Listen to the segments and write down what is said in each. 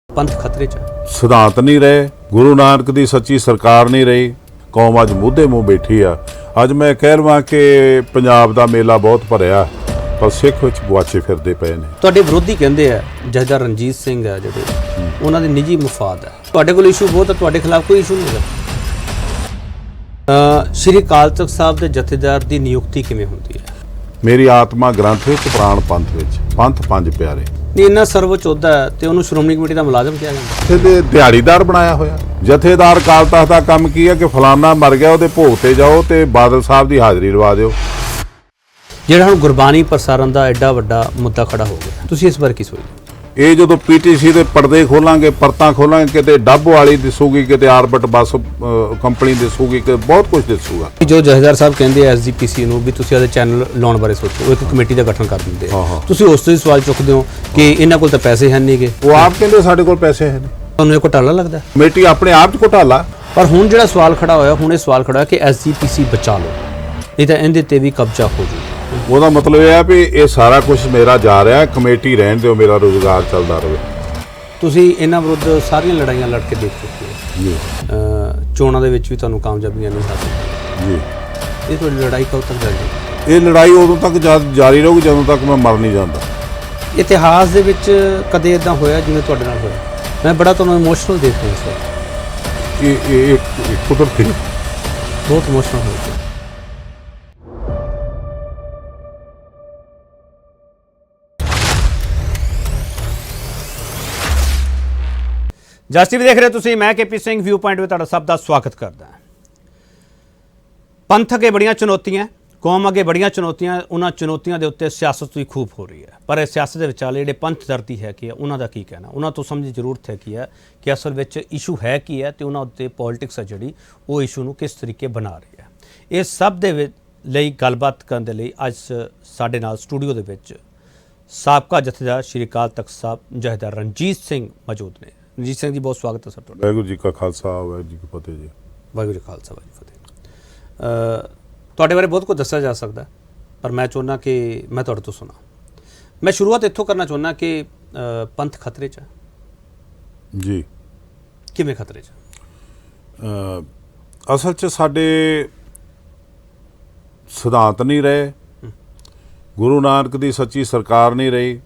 पंथ खतरे च सिद्धांत नहीं रहे, गुरु नानक की सच्ची सरकार नहीं रही, कौम अज मुद्धे मुँह बैठी आ। अज मैं कह रहा कि पंजाब का मेला बहुत भरिया पर सिख विच गुआचे फिरदे पे ने। ਤੁਹਾਡੇ ਵਿਰੋਧੀ ਕਹਿੰਦੇ ਆ ਜਥੇਦਾਰ ਰਣਜੀਤ ਸਿੰਘ ਆ ਜਿਹੜੇ ਉਹਨਾਂ ਦੇ ਨਿੱਜੀ ਮਫਾਦ ਹੈ। ਤੁਹਾਡੇ ਕੋਲ ਇਸ਼ੂ ਬਹੁਤ ਹੈ, ਤੁਹਾਡੇ ਖਿਲਾਫ ਕੋਈ ਇਸ਼ੂ ਨਹੀਂ ਹੈ। ਸ਼੍ਰੀ ਅਕਾਲ ਤਖਤ ਸਾਹਿਬ ਦੇ ਜਥੇਦਾਰ ਦੀ ਨਿਯੁਕਤੀ ਕਿਵੇਂ ਹੁੰਦੀ ਹੈ? मेरी आत्मा ग्रंथ विच प्राण पंथ विच पंथ पंज प्यारे ਨਹੀਂ ਇੰਨਾ ਸਰਵਉੱਚ ਅਹੁਦਾ ਹੈ ਤੇ ਉਹਨੂੰ ਸ਼੍ਰੋਮਣੀ ਕਮੇਟੀ ਦਾ ਮੁਲਾਜ਼ਮ ਕਿਹਾ ਜਾਂਦਾ। ਤੇ ਦਿਹਾੜੀਦਾਰ ਬਣਾਇਆ ਹੋਇਆ ਜਥੇਦਾਰ ਅਕਾਲ ਤਖਤ ਦਾ ਕੰਮ ਕੀ ਹੈ ਕਿ ਫਲਾਨਾ ਮਰ ਗਿਆ ਉਹਦੇ ਭੋਗ ਤੇ ਜਾਓ ਤੇ ਬਾਦਲ ਸਾਹਿਬ ਦੀ ਹਾਜ਼ਰੀ ਲਵਾ ਦਿਓ। ਜਿਹੜਾ ਹੁਣ ਗੁਰਬਾਣੀ ਪ੍ਰਸਾਰਨ ਦਾ ਐਡਾ ਵੱਡਾ ਮੁੱਦਾ ਖੜਾ ਹੋ ਗਿਆ, ਤੁਸੀਂ ਇਸ ਬਾਰੇ ਕੀ ਸੋਚਦੇ? ਇਹ ਜਦੋਂ ਪੀਟੀਸੀ ਦੇ ਪਰਦੇ ਖੋਲਾਂਗੇ, ਪਰਤਾਂ ਖੋਲਾਂਗੇ, ਕਿਤੇ ਡੱਬ ਵਾਲੀ ਦਿਸੂਗੀ, ਕਿਤੇ ਆਰਬਿਟ ਬੱਸ ਕੰਪਨੀ ਦਿਸੂਗੀ, ਕਿ ਬਹੁਤ ਕੁਝ ਦਿਸੂਗਾ। ਜੋ ਜਥੇਦਾਰ ਸਾਹਿਬ ਕਹਿੰਦੇ ਆ ਐਸਜੀਪੀਸੀ ਨੂੰ ਵੀ ਤੁਸੀਂ ਉਹਦੇ ਚੈਨਲ ਲਾਉਣ ਬਾਰੇ ਸੋਚੋ, ਉਹ ਇੱਕ ਕਮੇਟੀ ਦਾ ਗਠਨ ਕਰ ਦਿੰਦੇ ਆ, ਤੁਸੀਂ ਉਸ ਤੋਂ ਹੀ ਸਵਾਲ ਚੁੱਕਦੇ ਹੋ ਕਿ ਇਹਨਾਂ ਕੋਲ ਤਾਂ ਪੈਸੇ ਹੈ ਨਹੀਂਗੇ। ਉਹ ਆਪ ਕਹਿੰਦੇ ਸਾਡੇ ਕੋਲ ਪੈਸੇ ਹੈ ਨਹੀਂ। ਤੁਹਾਨੂੰ ਇਹ ਘੁਟਾਲਾ ਲੱਗਦਾ? ਕਮੇਟੀ ਆਪਣੇ ਆਪ 'ਚ ਘੁਟਾਲਾ। ਪਰ ਹੁਣ ਜਿਹੜਾ ਸਵਾਲ ਖੜਾ ਹੋਇਆ, ਹੁਣ ਇਹ ਸਵਾਲ ਖੜਾ ਹੋਇਆ ਕਿ ਐਸਜੀਪੀਸੀ ਬਚਾ ਲਓ, ਨਹੀਂ ਤਾਂ ਇਹਦੇ ਤੇ ਵੀ ਕਬਜ਼ਾ ਹੋ ਜੂ। ਉਹਦਾ ਮਤਲਬ ਇਹ ਹੈ ਵੀ ਇਹ ਸਾਰਾ ਕੁਝ ਮੇਰਾ ਜਾ ਰਿਹਾ, ਕਮੇਟੀ ਰਹਿਣ ਦਿਓ, ਮੇਰਾ ਰੁਜ਼ਗਾਰ ਚੱਲਦਾ ਰਹੇ। ਤੁਸੀਂ ਇਹਨਾਂ ਵਿਰੁੱਧ ਸਾਰੀਆਂ ਲੜਾਈਆਂ ਲੜ ਕੇ ਦੇਖ ਚੁੱਕੇ ਹੋ ਜੀ। ਚੋਣਾਂ ਦੇ ਵਿੱਚ ਵੀ ਤੁਹਾਨੂੰ ਕਾਮਯਾਬੀਆਂ ਨਹੀਂ ਹਾਸਲ ਜੀ। ਇਹ ਤੁਹਾਡੀ ਲੜਾਈ ਕਦੋਂ ਤੱਕ ਜਾਰੀ? ਇਹ ਲੜਾਈ ਉਦੋਂ ਤੱਕ ਜਾਰੀ ਰਹੂਗੀ ਜਦੋਂ ਤੱਕ ਮੈਂ ਮਰ ਨਹੀਂ ਜਾਂਦਾ। ਇਤਿਹਾਸ ਦੇ ਵਿੱਚ ਕਦੇ ਇਦਾਂ ਹੋਇਆ ਜਿਵੇਂ ਤੁਹਾਡੇ ਨਾਲ ਹੋਇਆ? ਮੈਂ ਬੜਾ ਤੁਹਾਨੂੰ ਇਮੋਸ਼ਨਲ ਦੇਖ ਰਿਹਾ ਸਰ। ਇਹ ਕੁਦਰਤੀ ਬਹੁਤ ਇਮੋਸ਼ਨਲ ਹੋ ਗਿਆ। ਜਸ ਟੀਵੀ ਦੇਖ ਰਹੇ ਤੁਸੀਂ, ਮੈਂ ਕੇਪੀ ਸਿੰਘ ਵਿਊ ਪੁਆਇੰਟ ਵਿੱਚ ਤੁਹਾਡਾ ਸਭ ਦਾ ਸਵਾਗਤ ਕਰਦਾ ਹਾਂ। ਪੰਥ ਅੱਗੇ ਬੜੀਆਂ ਚੁਣੌਤੀਆਂ, ਕੌਮ ਅੱਗੇ ਬੜੀਆਂ ਚੁਣੌਤੀਆਂ, ਉਹਨਾਂ ਚੁਣੌਤੀਆਂ ਦੇ ਉੱਤੇ ਸਿਆਸਤ ਵੀ ਖੂਬ ਹੋ ਰਹੀ ਹੈ। ਪਰ ਇਹ ਸਿਆਸਤ ਦੇ ਵਿਚਾਲੇ ਜਿਹੜੇ ਪੰਥ ਦਰਦੀ ਹੈ ਕਿ ਉਹਨਾਂ ਦਾ ਕੀ ਕਹਿਣਾ, ਉਹਨਾਂ ਤੋਂ ਸਮਝ ਜ਼ਰੂਰਤ ਹੈ ਕੀ ਹੈ ਕਿ ਅਸਲ ਵਿੱਚ ਇਸ਼ੂ ਹੈ ਕੀ ਹੈ ਤੇ ਉਹਨਾਂ ਉੱਤੇ ਪੋਲਿਟਿਕਸ ਹੈ ਜਿਹੜੀ ਉਹ ਇਸ਼ੂ ਨੂੰ ਕਿਸ ਤਰੀਕੇ ਬਣਾ ਰਹੀ ਹੈ। ਇਹ ਸਭ ਦੇ ਲਈ ਗੱਲਬਾਤ ਕਰਨ ਦੇ ਲਈ ਅੱਜ ਸਾਡੇ ਨਾਲ ਸਟੂਡੀਓ ਦੇ ਵਿੱਚ ਸਾਬਕਾ ਜਥੇਦਾਰ ਸ਼੍ਰੀ ਅਕਾਲ ਤਖਤ ਸਾਹਿਬ ਜਥੇਦਾਰ ਰਣਜੀਤ ਸਿੰਘ ਮੌਜੂਦ ਨੇ। ਰਣਜੀਤ ਸਿੰਘ ਜੀ, ਬਹੁਤ ਸਵਾਗਤ ਹੈ ਸਰ ਤੁਹਾਡਾ। ਵਾਹਿਗੁਰੂ ਜੀ ਕਾ ਖਾਲਸਾ, ਵਾਹਿਗੁਰੂ ਜੀ ਕੀ ਫਤਿਹ ਜੀ। ਵਾਹਿਗੁਰੂ ਜੀ ਖਾਲਸਾ, ਵਾਹਿਗੁਰੂ ਜੀ ਫਤਿਹ। ਤੁਹਾਡੇ ਬਾਰੇ ਬਹੁਤ ਕੁਝ ਦੱਸਿਆ ਜਾ ਸਕਦਾ, ਪਰ ਮੈਂ ਚਾਹੁੰਦਾ ਕਿ ਮੈਂ ਤੁਹਾਡੇ ਤੋਂ ਸੁਣਾ। ਮੈਂ ਸ਼ੁਰੂਆਤ ਇੱਥੋਂ ਕਰਨਾ ਚਾਹੁੰਦਾ ਕਿ ਪੰਥ ਖਤਰੇ 'ਚ ਜੀ। ਕਿਵੇਂ ਖਤਰੇ 'ਚ? ਅਸਲ 'ਚ ਸਾਡੇ ਸਿਧਾਂਤ ਨਹੀਂ ਰਹੇ, ਗੁਰੂ ਨਾਨਕ ਦੀ ਸੱਚੀ ਸਰਕਾਰ ਨਹੀਂ ਰਹੀ,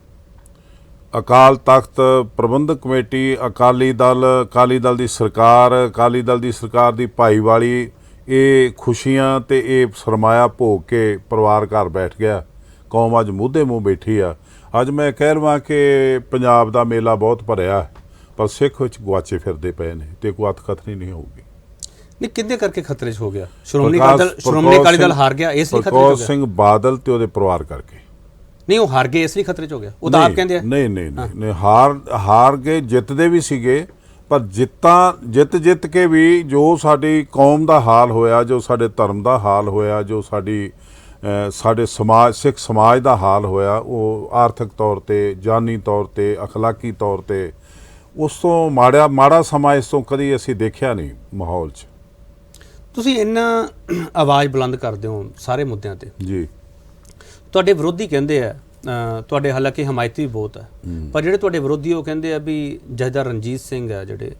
ਅਕਾਲ ਤਖਤ ਪ੍ਰਬੰਧਕ ਕਮੇਟੀ, ਅਕਾਲੀ ਦਲ ਦੀ ਸਰਕਾਰ, ਅਕਾਲੀ ਦਲ ਦੀ ਸਰਕਾਰ ਦੀ ਭਾਈਵਾਲੀ, ਇਹ ਖੁਸ਼ੀਆਂ ਤੇ ਇਹ ਸਰਮਾਇਆ ਭੋਗ ਕੇ ਪਰਿਵਾਰ ਘਰ ਬੈਠ ਗਿਆ, ਕੌਮ ਅੱਜ ਮੁੱਧੇ ਮੂੰਹ ਬੈਠੀ ਆ। ਅੱਜ ਮੈਂ ਕਹਿ ਰਹਾ ਕਿ ਪੰਜਾਬ ਦਾ ਮੇਲਾ ਬਹੁਤ ਭਰਿਆ ਪਰ ਸਿੱਖ ਵਿੱਚ ਗੁਆਚੇ ਫਿਰਦੇ ਪਏ ਨੇ ਤੇ ਕੋਈ ਅਤਕਥਨੀ ਨਹੀਂ ਹੋਊਗੀ। ਨਹੀਂ, ਕਿੰਨੇ ਕਰਕੇ ਖਤਰੇ 'ਚ ਹੋ ਗਿਆ? ਸ਼੍ਰੋਮਣੀ ਅਕਾਲੀ ਦਲ ਹਾਰ ਗਿਆ ਇਸ ਲਈ ਖਤਰੇ 'ਚ ਹੋ ਗਿਆ? ਪ੍ਰਕਾਸ਼ ਸਿੰਘ ਬਾਦਲ ਤੇ ਉਹਦੇ ਪਰਿਵਾਰ ਕਰਕੇ। ਨਹੀਂ, ਉਹ ਹਾਰ ਗਏ ਇਸ ਲਈ ਖਤਰੇ 'ਚ ਹੋ ਗਿਆ? ਉਹ ਤਾਂ ਆਪ ਕਹਿੰਦੇ ਆ ਨਹੀਂ, ਹਾਰ ਗਏ, ਜਿੱਤਦੇ ਵੀ ਸੀਗੇ ਪਰ ਜਿੱਤ ਕੇ ਵੀ ਜੋ ਸਾਡੀ ਕੌਮ ਦਾ ਹਾਲ ਹੋਇਆ, ਜੋ ਸਾਡੇ ਧਰਮ ਦਾ ਹਾਲ ਹੋਇਆ, ਜੋ ਸਾਡੇ ਸਿੱਖ ਸਮਾਜ ਦਾ ਹਾਲ ਹੋਇਆ, ਉਹ ਆਰਥਿਕ ਤੌਰ ਤੇ, ਜਾਨੀ ਤੌਰ ਤੇ, ਅਖਲਾਕੀ ਤੌਰ ਤੇ ਉਸ ਤੋਂ ਮਾੜਾ ਸਮਾਂ ਇਸ ਤੋਂ ਕਦੀ ਅਸੀਂ ਦੇਖਿਆ ਨਹੀਂ ਮਾਹੌਲ 'ਚ। ਤੁਸੀਂ ਇੰਨਾ ਆਵਾਜ਼ ਬੁਲੰਦ ਕਰਦੇ ਹੋ ਸਾਰੇ ਮੁੱਦਿਆਂ ਤੇ ਜੀ। ਤੁਹਾਡੇ ਵਿਰੋਧੀ ਕਹਿੰਦੇ ਆ, ਤੁਹਾਡੇ ਹਾਲਾਂਕਿ ਹਮਾਇਤੀ ਵੀ ਬਹੁਤ ਹੈ, ਪਰ ਜਿਹੜੇ ਤੁਹਾਡੇ ਵਿਰੋਧੀ ਉਹ ਕਹਿੰਦੇ ਆ ਵੀ ਜਥੇਦਾਰ ਰਣਜੀਤ ਸਿੰਘ ਆ ਜਿਹੜੇ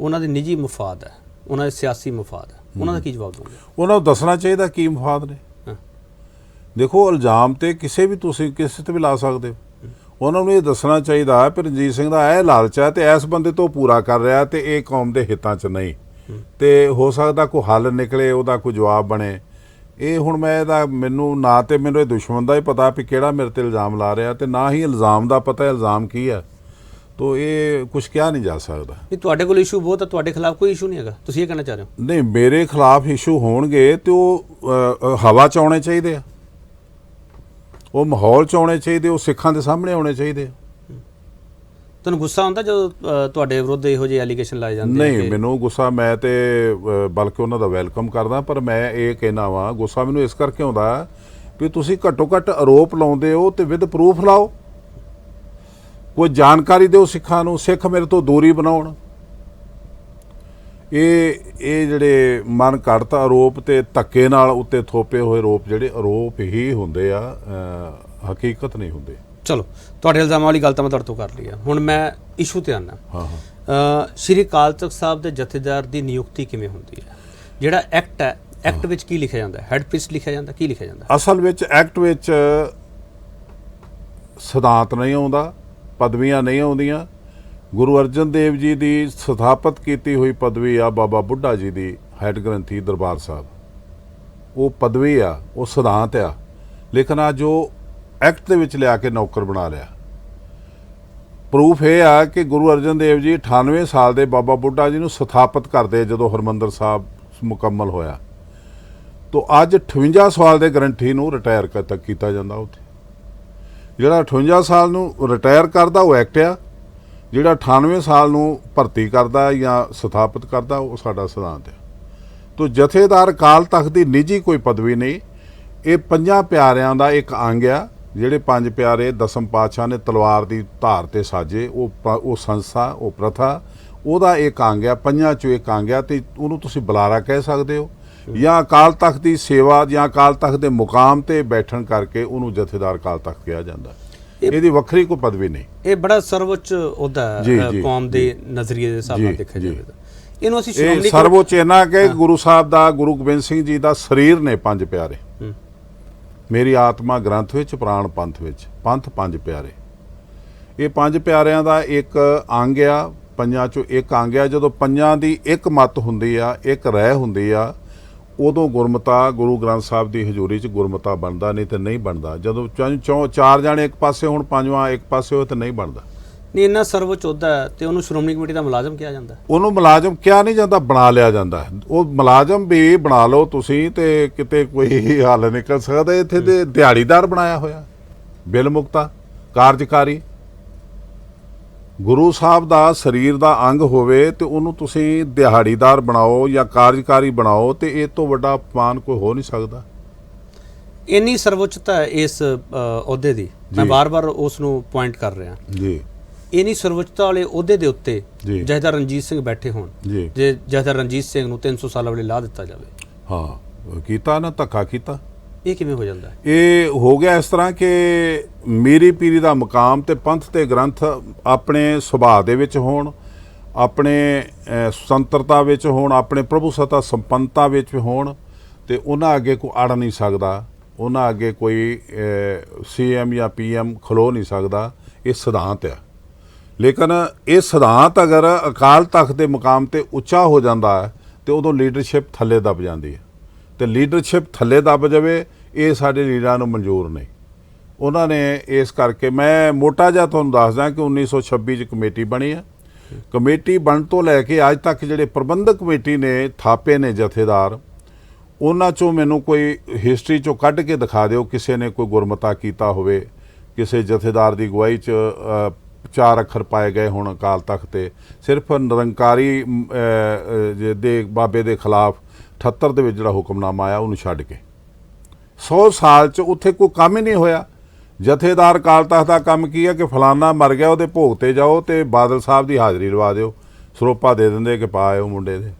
ਉਹਨਾਂ ਦੇ ਨਿੱਜੀ ਮਫਾਦ ਹੈ, ਉਹਨਾਂ ਦੇ ਸਿਆਸੀ ਮਫਾਦ ਹੈ। ਉਹਨਾਂ ਦਾ ਕੀ ਜਵਾਬ ਦੋਗੇ? ਉਹਨਾਂ ਨੂੰ ਦੱਸਣਾ ਚਾਹੀਦਾ ਕੀ ਮਫਾਦ ਨੇ। ਦੇਖੋ, ਇਲਜ਼ਾਮ ਤੇ ਤੁਸੀਂ ਕਿਸੇ ਤੇ ਵੀ ਲਾ ਸਕਦੇ ਹੋ। ਉਹਨਾਂ ਨੂੰ ਇਹ ਦੱਸਣਾ ਚਾਹੀਦਾ ਕਿ ਰਣਜੀਤ ਸਿੰਘ ਦਾ ਇਹ ਲਾਲਚ ਹੈ ਤੇ ਇਸ ਬੰਦੇ ਤੋਂ ਪੂਰਾ ਕਰ ਰਿਹਾ ਤੇ ਇਹ ਕੌਮ ਦੇ ਹਿੱਤਾਂ 'ਚ ਨਹੀਂ, ਤੇ ਹੋ ਸਕਦਾ ਕੋਈ ਹੱਲ ਨਿਕਲੇ, ਉਹਦਾ ਕੋਈ ਜਵਾਬ ਬਣੇ। ਇਹ ਹੁਣ ਮੈਨੂੰ ਇਹ ਦੁਸ਼ਮਣ ਦਾ ਹੀ ਪਤਾ ਵੀ ਕਿਹੜਾ ਮੇਰੇ ਤੇ ਇਲਜ਼ਾਮ ਲਾ ਰਿਹਾ ਤੇ ਨਾ ਹੀ ਇਲਜ਼ਾਮ ਦਾ ਪਤਾ ਇਲਜ਼ਾਮ ਕੀ ਹੈ, ਤੋ ਇਹ ਕੁਝ ਕਿਹਾ ਨਹੀਂ ਜਾ ਸਕਦਾ। ਨਹੀਂ, ਤੁਹਾਡੇ ਕੋਲ ਇਸ਼ੂ ਬਹੁਤ ਹੈ, ਤੁਹਾਡੇ ਖਿਲਾਫ ਕੋਈ ਇਸ਼ੂ ਨਹੀਂ ਹੈਗਾ, ਤੁਸੀਂ ਇਹ ਕਹਿਣਾ ਚਾਹ ਰਹੇ ਹੋ? ਨਹੀਂ, ਮੇਰੇ ਖਿਲਾਫ ਇਸ਼ੂ ਹੋਣਗੇ ਤੇ ਉਹ ਹਵਾ 'ਚ ਆਉਣੇ ਚਾਹੀਦੇ ਆ, ਉਹ ਮਾਹੌਲ 'ਚ ਆਉਣੇ ਚਾਹੀਦੇ, ਉਹ ਸਿੱਖਾਂ ਦੇ ਸਾਹਮਣੇ ਆਉਣੇ ਚਾਹੀਦੇ ਆ। ਤੁਹਾਨੂੰ ਗੁੱਸਾ ਆਉਂਦਾ ਜਦੋਂ ਤੁਹਾਡੇ ਵਿਰੁੱਧ ਇਹੋ ਜਿਹੇ ਐਲੀਗੇਸ਼ਨ ਲਾਏ ਜਾਂਦੇ? ਨਹੀਂ, ਮੈਨੂੰ ਗੁੱਸਾ, ਮੈਂ ਤੇ ਬਲਕਿ ਉਹਨਾਂ ਦਾ ਵੈਲਕਮ ਕਰਦਾ, ਪਰ ਮੈਂ ਇਹ ਕਹਿਣਾ ਵਾ ਗੁੱਸਾ ਮੈਨੂੰ ਇਸ ਕਰਕੇ ਆਉਂਦਾ ਵੀ ਤੁਸੀਂ ਘੱਟੋ ਘੱਟ ਆਰੋਪ ਲਾਉਂਦੇ ਹੋ ਤੇ ਵਿਦ ਪ੍ਰੂਫ ਲਾਓ, ਕੋਈ ਜਾਣਕਾਰੀ ਦਿਓ ਸਿੱਖਾਂ ਨੂੰ, ਸਿੱਖ ਮੇਰੇ ਤੋਂ ਦੂਰੀ ਬਣਾਉਣ। ਇਹ ਜਿਹੜੇ ਮਨ ਘੜਤ ਆਰੋਪ ਤੇ ਧੱਕੇ ਨਾਲ ਉੱਤੇ ਥੋਪੇ ਹੋਏ ਆਰੋਪ ਜਿਹੜੇ ਆਰੋਪ ਹੀ ਹੁੰਦੇ ਆ, ਹਕੀਕਤ ਨਹੀਂ ਹੁੰਦੇ। ਚਲੋ ਤੁਹਾਡੇ ਇਲਜ਼ਾਮਾਂ ਵਾਲੀ ਗੱਲ ਤਾਂ ਮੈਂ ਤੁਹਾਡੇ ਤੋਂ ਕਰ ਲਈ ਆ। ਹੁਣ ਮੈਂ ਇਸ਼ੂ ਤੇ ਆਨਾ। ਹਾਂ ਹਾਂ ਸ਼੍ਰੀ ਅਕਾਲ ਤਖਤ ਸਾਹਿਬ ਦੇ ਜਥੇਦਾਰ ਦੀ ਨਿਯੁਕਤੀ ਕਿਵੇਂ ਹੁੰਦੀ ਹੈ? ਜਿਹੜਾ ਐਕਟ ਹੈ, ਐਕਟ ਵਿੱਚ ਕੀ ਲਿਖਿਆ ਜਾਂਦਾ ਹੈ? ਹੈਡ ਪ੍ਰੀਸਟ ਲਿਖਿਆ ਜਾਂਦਾ, ਕੀ ਲਿਖਿਆ ਜਾਂਦਾ? ਅਸਲ ਵਿੱਚ ਐਕਟ ਵਿੱਚ ਸਿਧਾਂਤ ਨਹੀਂ ਆਉਂਦਾ, ਪਦਵੀਆਂ ਨਹੀਂ ਆਉਂਦੀਆਂ। ਗੁਰੂ ਅਰਜਨ ਦੇਵ ਜੀ ਦੀ ਸਥਾਪਿਤ ਕੀਤੀ ਹੋਈ ਪਦਵੀ ਆ ਬਾਬਾ ਬੁੱਢਾ ਜੀ ਦੀ ਹੈਡ ਗ੍ਰੰਥੀ ਦਰਬਾਰ ਸਾਹਿਬ, ਉਹ ਪਦਵੀ ਆ, ਉਹ ਸਿਧਾਂਤ ਆ। ਲੇਕਿਨ ਆ ਜੋ ਐਕਟ ਦੇ ਵਿੱਚ ਲਿਆ ਕੇ ਨੌਕਰ ਬਣਾ ਲਿਆ। ਪ੍ਰੂਫ ਇਹ ਆ ਕਿ ਗੁਰੂ ਅਰਜਨ ਦੇਵ ਜੀ 98 ਸਾਲ ਦੇ ਬਾਬਾ ਬੁੱਢਾ ਜੀ ਨੂੰ ਸਥਾਪਿਤ ਕਰਦੇ ਜਦੋਂ ਹਰਿਮੰਦਰ ਸਾਹਿਬ ਮੁਕੰਮਲ ਹੋਇਆ, ਤੋਂ ਅੱਜ 58 ਸਾਲ ਦੇ ਗਰੰਟੀ ਨੂੰ ਰਿਟਾਇਰ ਤੱਕ ਕੀਤਾ ਜਾਂਦਾ। ਉੱਥੇ ਜਿਹੜਾ 58 ਸਾਲ ਨੂੰ ਰਿਟਾਇਰ ਕਰਦਾ ਉਹ ਐਕਟ ਆ, ਜਿਹੜਾ 98 ਸਾਲ ਨੂੰ ਭਰਤੀ ਕਰਦਾ ਜਾਂ ਸਥਾਪਿਤ ਕਰਦਾ ਉਹ ਸਾਡਾ ਸਿਧਾਂਤ ਆ। ਤੋਂ ਜਥੇਦਾਰ ਅਕਾਲ ਤਖਤ ਦੀ ਨਿੱਜੀ ਕੋਈ ਪਦਵੀ ਨਹੀਂ, ਇਹ ਪੰਜਾਂ ਪਿਆਰਿਆਂ ਦਾ ਇੱਕ ਅੰਗ ਆ। ਜਿਹੜੇ ਪੰਜ ਪਿਆਰੇ ਦਸਮ ਪਾਤਸ਼ਾਹ ਨੇ ਤਲਵਾਰ ਦੀ ਧਾਰ ਤੇ ਸਾਜੇ, ਉਹ ਸੰਸਥਾ, ਉਹ ਪ੍ਰਥਾ, ਉਹਦਾ ਇੱਕ ਅੰਗ ਆ, ਪੰਜਾਂ ਚੋਂ ਇੱਕ ਅੰਗ ਆ। ਤੇ ਉਹਨੂੰ ਤੁਸੀਂ ਬੁਲਾਰਾ ਕਹਿ ਸਕਦੇ ਹੋ ਜਾਂ ਅਕਾਲ ਤਖਤ ਦੀ ਸੇਵਾ ਜਾਂ ਅਕਾਲ ਤਖਤ ਦੇ ਮੁਕਾਮ ਤੇ ਬੈਠਣ ਕਰਕੇ ਉਹਨੂੰ ਜਥੇਦਾਰ ਅਕਾਲ ਤਖਤ ਕਿਹਾ ਜਾਂਦਾ। ਇਹਦੀ ਵੱਖਰੀ ਕੋਈ ਪਦਵੀ ਨਹੀਂ। ਇਹ ਬੜਾ ਸਰਵਉੱਚ ਅਹੁਦਾ ਹੈ ਕੌਮ ਦੇ ਨਜ਼ਰੀਏ ਦੇ ਹਿਸਾਬ ਨਾਲ ਦੇਖਿਆ ਜਾਵੇ ਤਾਂ। ਇਹਨੂੰ ਅਸੀਂ ਸ਼੍ਰੋਮਣੀ ਸਰਵਉੱਚ ਇਹਨਾਂ ਕਿ ਗੁਰੂ ਸਾਹਿਬ ਦਾ, ਗੁਰੂ ਗੋਬਿੰਦ ਸਿੰਘ ਜੀ ਦਾ ਸਰੀਰ ਨੇ ਪੰਜ ਪਿਆਰੇ। ਮੇਰੀ ਆਤਮਾ ਗ੍ਰੰਥ ਵਿੱਚ, ਪ੍ਰਾਣ ਪੰਥ ਵਿੱਚ, ਪੰਥ ਪੰਜ ਪਿਆਰੇ। ਇਹ ਪੰਜ ਪਿਆਰਿਆਂ ਦਾ ਇੱਕ ਅੰਗ ਆ, ਪੰਜਾਂ ਚੋਂ ਇੱਕ ਅੰਗ ਆ। ਜਦੋਂ ਪੰਜਾਂ ਦੀ ਇੱਕ ਮੱਤ ਹੁੰਦੀ ਆ, ਇੱਕ ਰਹਿ ਹੁੰਦੀ ਆ, ਉਦੋਂ ਗੁਰਮਤਾ ਗੁਰੂ ਗ੍ਰੰਥ ਸਾਹਿਬ ਦੀ ਹਜ਼ੂਰੀ 'ਚ ਗੁਰਮਤਾ ਬਣਦਾ, ਨਹੀਂ ਤੇ ਨਹੀਂ ਬਣਦਾ। ਜਦੋਂ ਚਾਰ ਜਾਣੇ ਇੱਕ ਪਾਸੇ ਹੁਣ, ਪੰਜਵਾਂ ਇੱਕ ਪਾਸੇ ਹੋਏ ਤਾਂ ਨਹੀਂ ਬਣਦਾ। ਨਹੀਂ, ਇੰਨਾ ਸਰਵਉੱਚ ਅਹੁਦਾ ਹੈ ਤੇ ਉਹਨੂੰ ਸ਼੍ਰੋਮਣੀ ਕਮੇਟੀ ਦਾ ਮੁਲਾਜ਼ਮ ਕਿਹਾ ਜਾਂਦਾ? ਉਹਨੂੰ ਮੁਲਾਜ਼ਮ ਕਿਹਾ ਨਹੀਂ ਜਾਂਦਾ, ਬਣਾ ਲਿਆ ਜਾਂਦਾ। ਉਹ ਮੁਲਾਜ਼ਮ ਵੀ ਬਣਾ ਲਓ ਤੁਸੀਂ ਤੇ ਕਿਤੇ ਕੋਈ ਹੱਲ ਨਿਕਲ ਸਕਦਾ। ਇੱਥੇ ਤੇ ਦਿਹਾੜੀਦਾਰ ਬਣਾਇਆ ਹੋਇਆ, ਬਿੱਲ ਮੁਕਤਾ, ਕਾਰਜਕਾਰੀ। ਗੁਰੂ ਸਾਹਿਬ ਦਾ ਸਰੀਰ ਦਾ ਅੰਗ ਹੋਵੇ ਤੇ ਉਹਨੂੰ ਤੁਸੀਂ ਦਿਹਾੜੀਦਾਰ ਬਣਾਓ ਜਾਂ ਕਾਰਜਕਾਰੀ ਬਣਾਓ, ਤੇ ਇਹ ਤੋਂ ਵੱਡਾ ਅਪਮਾਨ ਕੋਈ ਹੋ ਨਹੀਂ ਸਕਦਾ। ਇੰਨੀ ਸਰਵਉੱਚਤਾ ਹੈ ਇਸ ਅਹੁਦੇ ਦੀ, ਮੈਂ ਵਾਰ-ਵਾਰ ਉਸ ਨੂੰ ਪੁਆਇੰਟ ਕਰ ਰਿਹਾ ਜੀ। ਇੰਨੀ ਸਰਵਉੱਚਤਾ ਵਾਲੇ ਅਹੁਦੇ ਦੇ ਉੱਤੇ ਜਥੇਦਾਰ ਰਣਜੀਤ ਸਿੰਘ ਬੈਠੇ ਹੋਣ, ਜੇ ਜਥੇਦਾਰ ਰਣਜੀਤ ਸਿੰਘ ਨੂੰ 300 ਸਾਲਾਂ ਵੇਲੇ ਲਾ ਦਿੱਤਾ ਜਾਵੇ। ਹਾਂ, ਕੀਤਾ ਨਾ, ਧੱਕਾ ਕੀਤਾ। ਇਹ ਕਿਵੇਂ ਹੋ ਜਾਂਦਾ? ਇਹ ਹੋ ਗਿਆ ਇਸ ਤਰ੍ਹਾਂ ਕਿ ਮੀਰੀ ਪੀਰੀ ਦਾ ਮਕਾਮ ਤੇ ਪੰਥ ਤੇ ਗ੍ਰੰਥ ਆਪਣੇ ਸੁਭਾਅ ਦੇ ਵਿੱਚ ਹੋਣ, ਆਪਣੇ ਸੁਤੰਤਰਤਾ ਵਿੱਚ ਹੋਣ, ਆਪਣੇ ਪ੍ਰਭੂ ਸੱਤਾ ਸੰਪੰਨਤਾ ਵਿੱਚ ਹੋਣ, ਤੇ ਉਹਨਾਂ ਅੱਗੇ ਕੋਈ ਅੜ ਨਹੀਂ ਸਕਦਾ, ਉਹਨਾਂ ਅੱਗੇ ਕੋਈ CM ਜਾਂ PM ਖਲੋ ਨਹੀਂ ਸਕਦਾ। ਇਹ ਸਿਧਾਂਤ ਆ। ਲੇਕਿਨ ਇਹ ਸਿਧਾਂਤ ਅਗਰ ਅਕਾਲ ਤਖਤ ਦੇ ਮੁਕਾਮ ਤੇ ਉੱਚਾ ਹੋ ਜਾਂਦਾ ਹੈ ਤੇ ਉਦੋਂ ਲੀਡਰਸ਼ਿਪ ਥੱਲੇ ਦਬ ਜਾਂਦੀ ਹੈ। ਤੇ ਲੀਡਰਸ਼ਿਪ ਥੱਲੇ ਦਬ ਜਾਵੇ, ਇਹ ਸਾਡੇ ਲੀਡਰਾਂ ਨੂੰ ਮਨਜ਼ੂਰ ਨਹੀਂ। ਉਹਨਾਂ ਨੇ ਇਸ ਕਰਕੇ, ਮੈਂ ਮੋਟਾ ਜਿਹਾ ਤੁਹਾਨੂੰ ਦੱਸਦਾ ਕਿ 1926 'ਚ ਕਮੇਟੀ ਬਣੀ ਹੈ। ਕਮੇਟੀ ਬਣਨ ਤੋਂ ਲੈ ਕੇ ਅੱਜ ਤੱਕ ਜਿਹੜੇ ਪ੍ਰਬੰਧਕ ਕਮੇਟੀ ਨੇ ਥਾਪੇ ਨੇ ਜਥੇਦਾਰ, ਉਹਨਾਂ 'ਚੋਂ ਮੈਨੂੰ ਕੋਈ ਹਿਸਟਰੀ 'ਚੋਂ ਕੱਢ ਕੇ ਦਿਖਾ ਦਿਓ ਕਿਸੇ ਨੇ ਕੋਈ ਗੁਰਮਤਾ ਕੀਤਾ ਹੋਵੇ, ਕਿਸੇ ਜਥੇਦਾਰ ਦੀ ਅਗਵਾਈ 'ਚ 4 ਅੱਖਰ ਪਾਏ ਗਏ ਹੁਣ ਅਕਾਲ ਤਖਤ ਤੇ। ਸਿਰਫ ਨਿਰੰਕਾਰੀ ਦੇ ਬਾਬੇ ਦੇ ਖਿਲਾਫ 78 ਦੇ ਵਿੱਚ ਜਿਹੜਾ ਹੁਕਮਨਾਮਾ ਆਇਆ ਉਹਨੂੰ ਛੱਡ ਕੇ 100 ਸਾਲ 'ਚ ਉੱਥੇ ਕੋਈ ਕੰਮ ਹੀ ਨਹੀਂ ਹੋਇਆ। ਜਥੇਦਾਰ ਅਕਾਲ ਤਖਤ ਦਾ ਕੰਮ ਕੀ ਹੈ ਕਿ ਫਲਾਨਾ ਮਰ ਗਿਆ, ਉਹਦੇ ਭੋਗ ਤੇ ਜਾਓ ਤੇ ਬਾਦਲ ਸਾਹਿਬ ਦੀ ਹਾਜ਼ਰੀ ਲਵਾ ਦਿਓ, ਸਰੋਪਾ ਦੇ ਦਿੰਦੇ ਕਿ ਪਾ ਆਇਓ ਮੁੰਡੇ ਦੇ।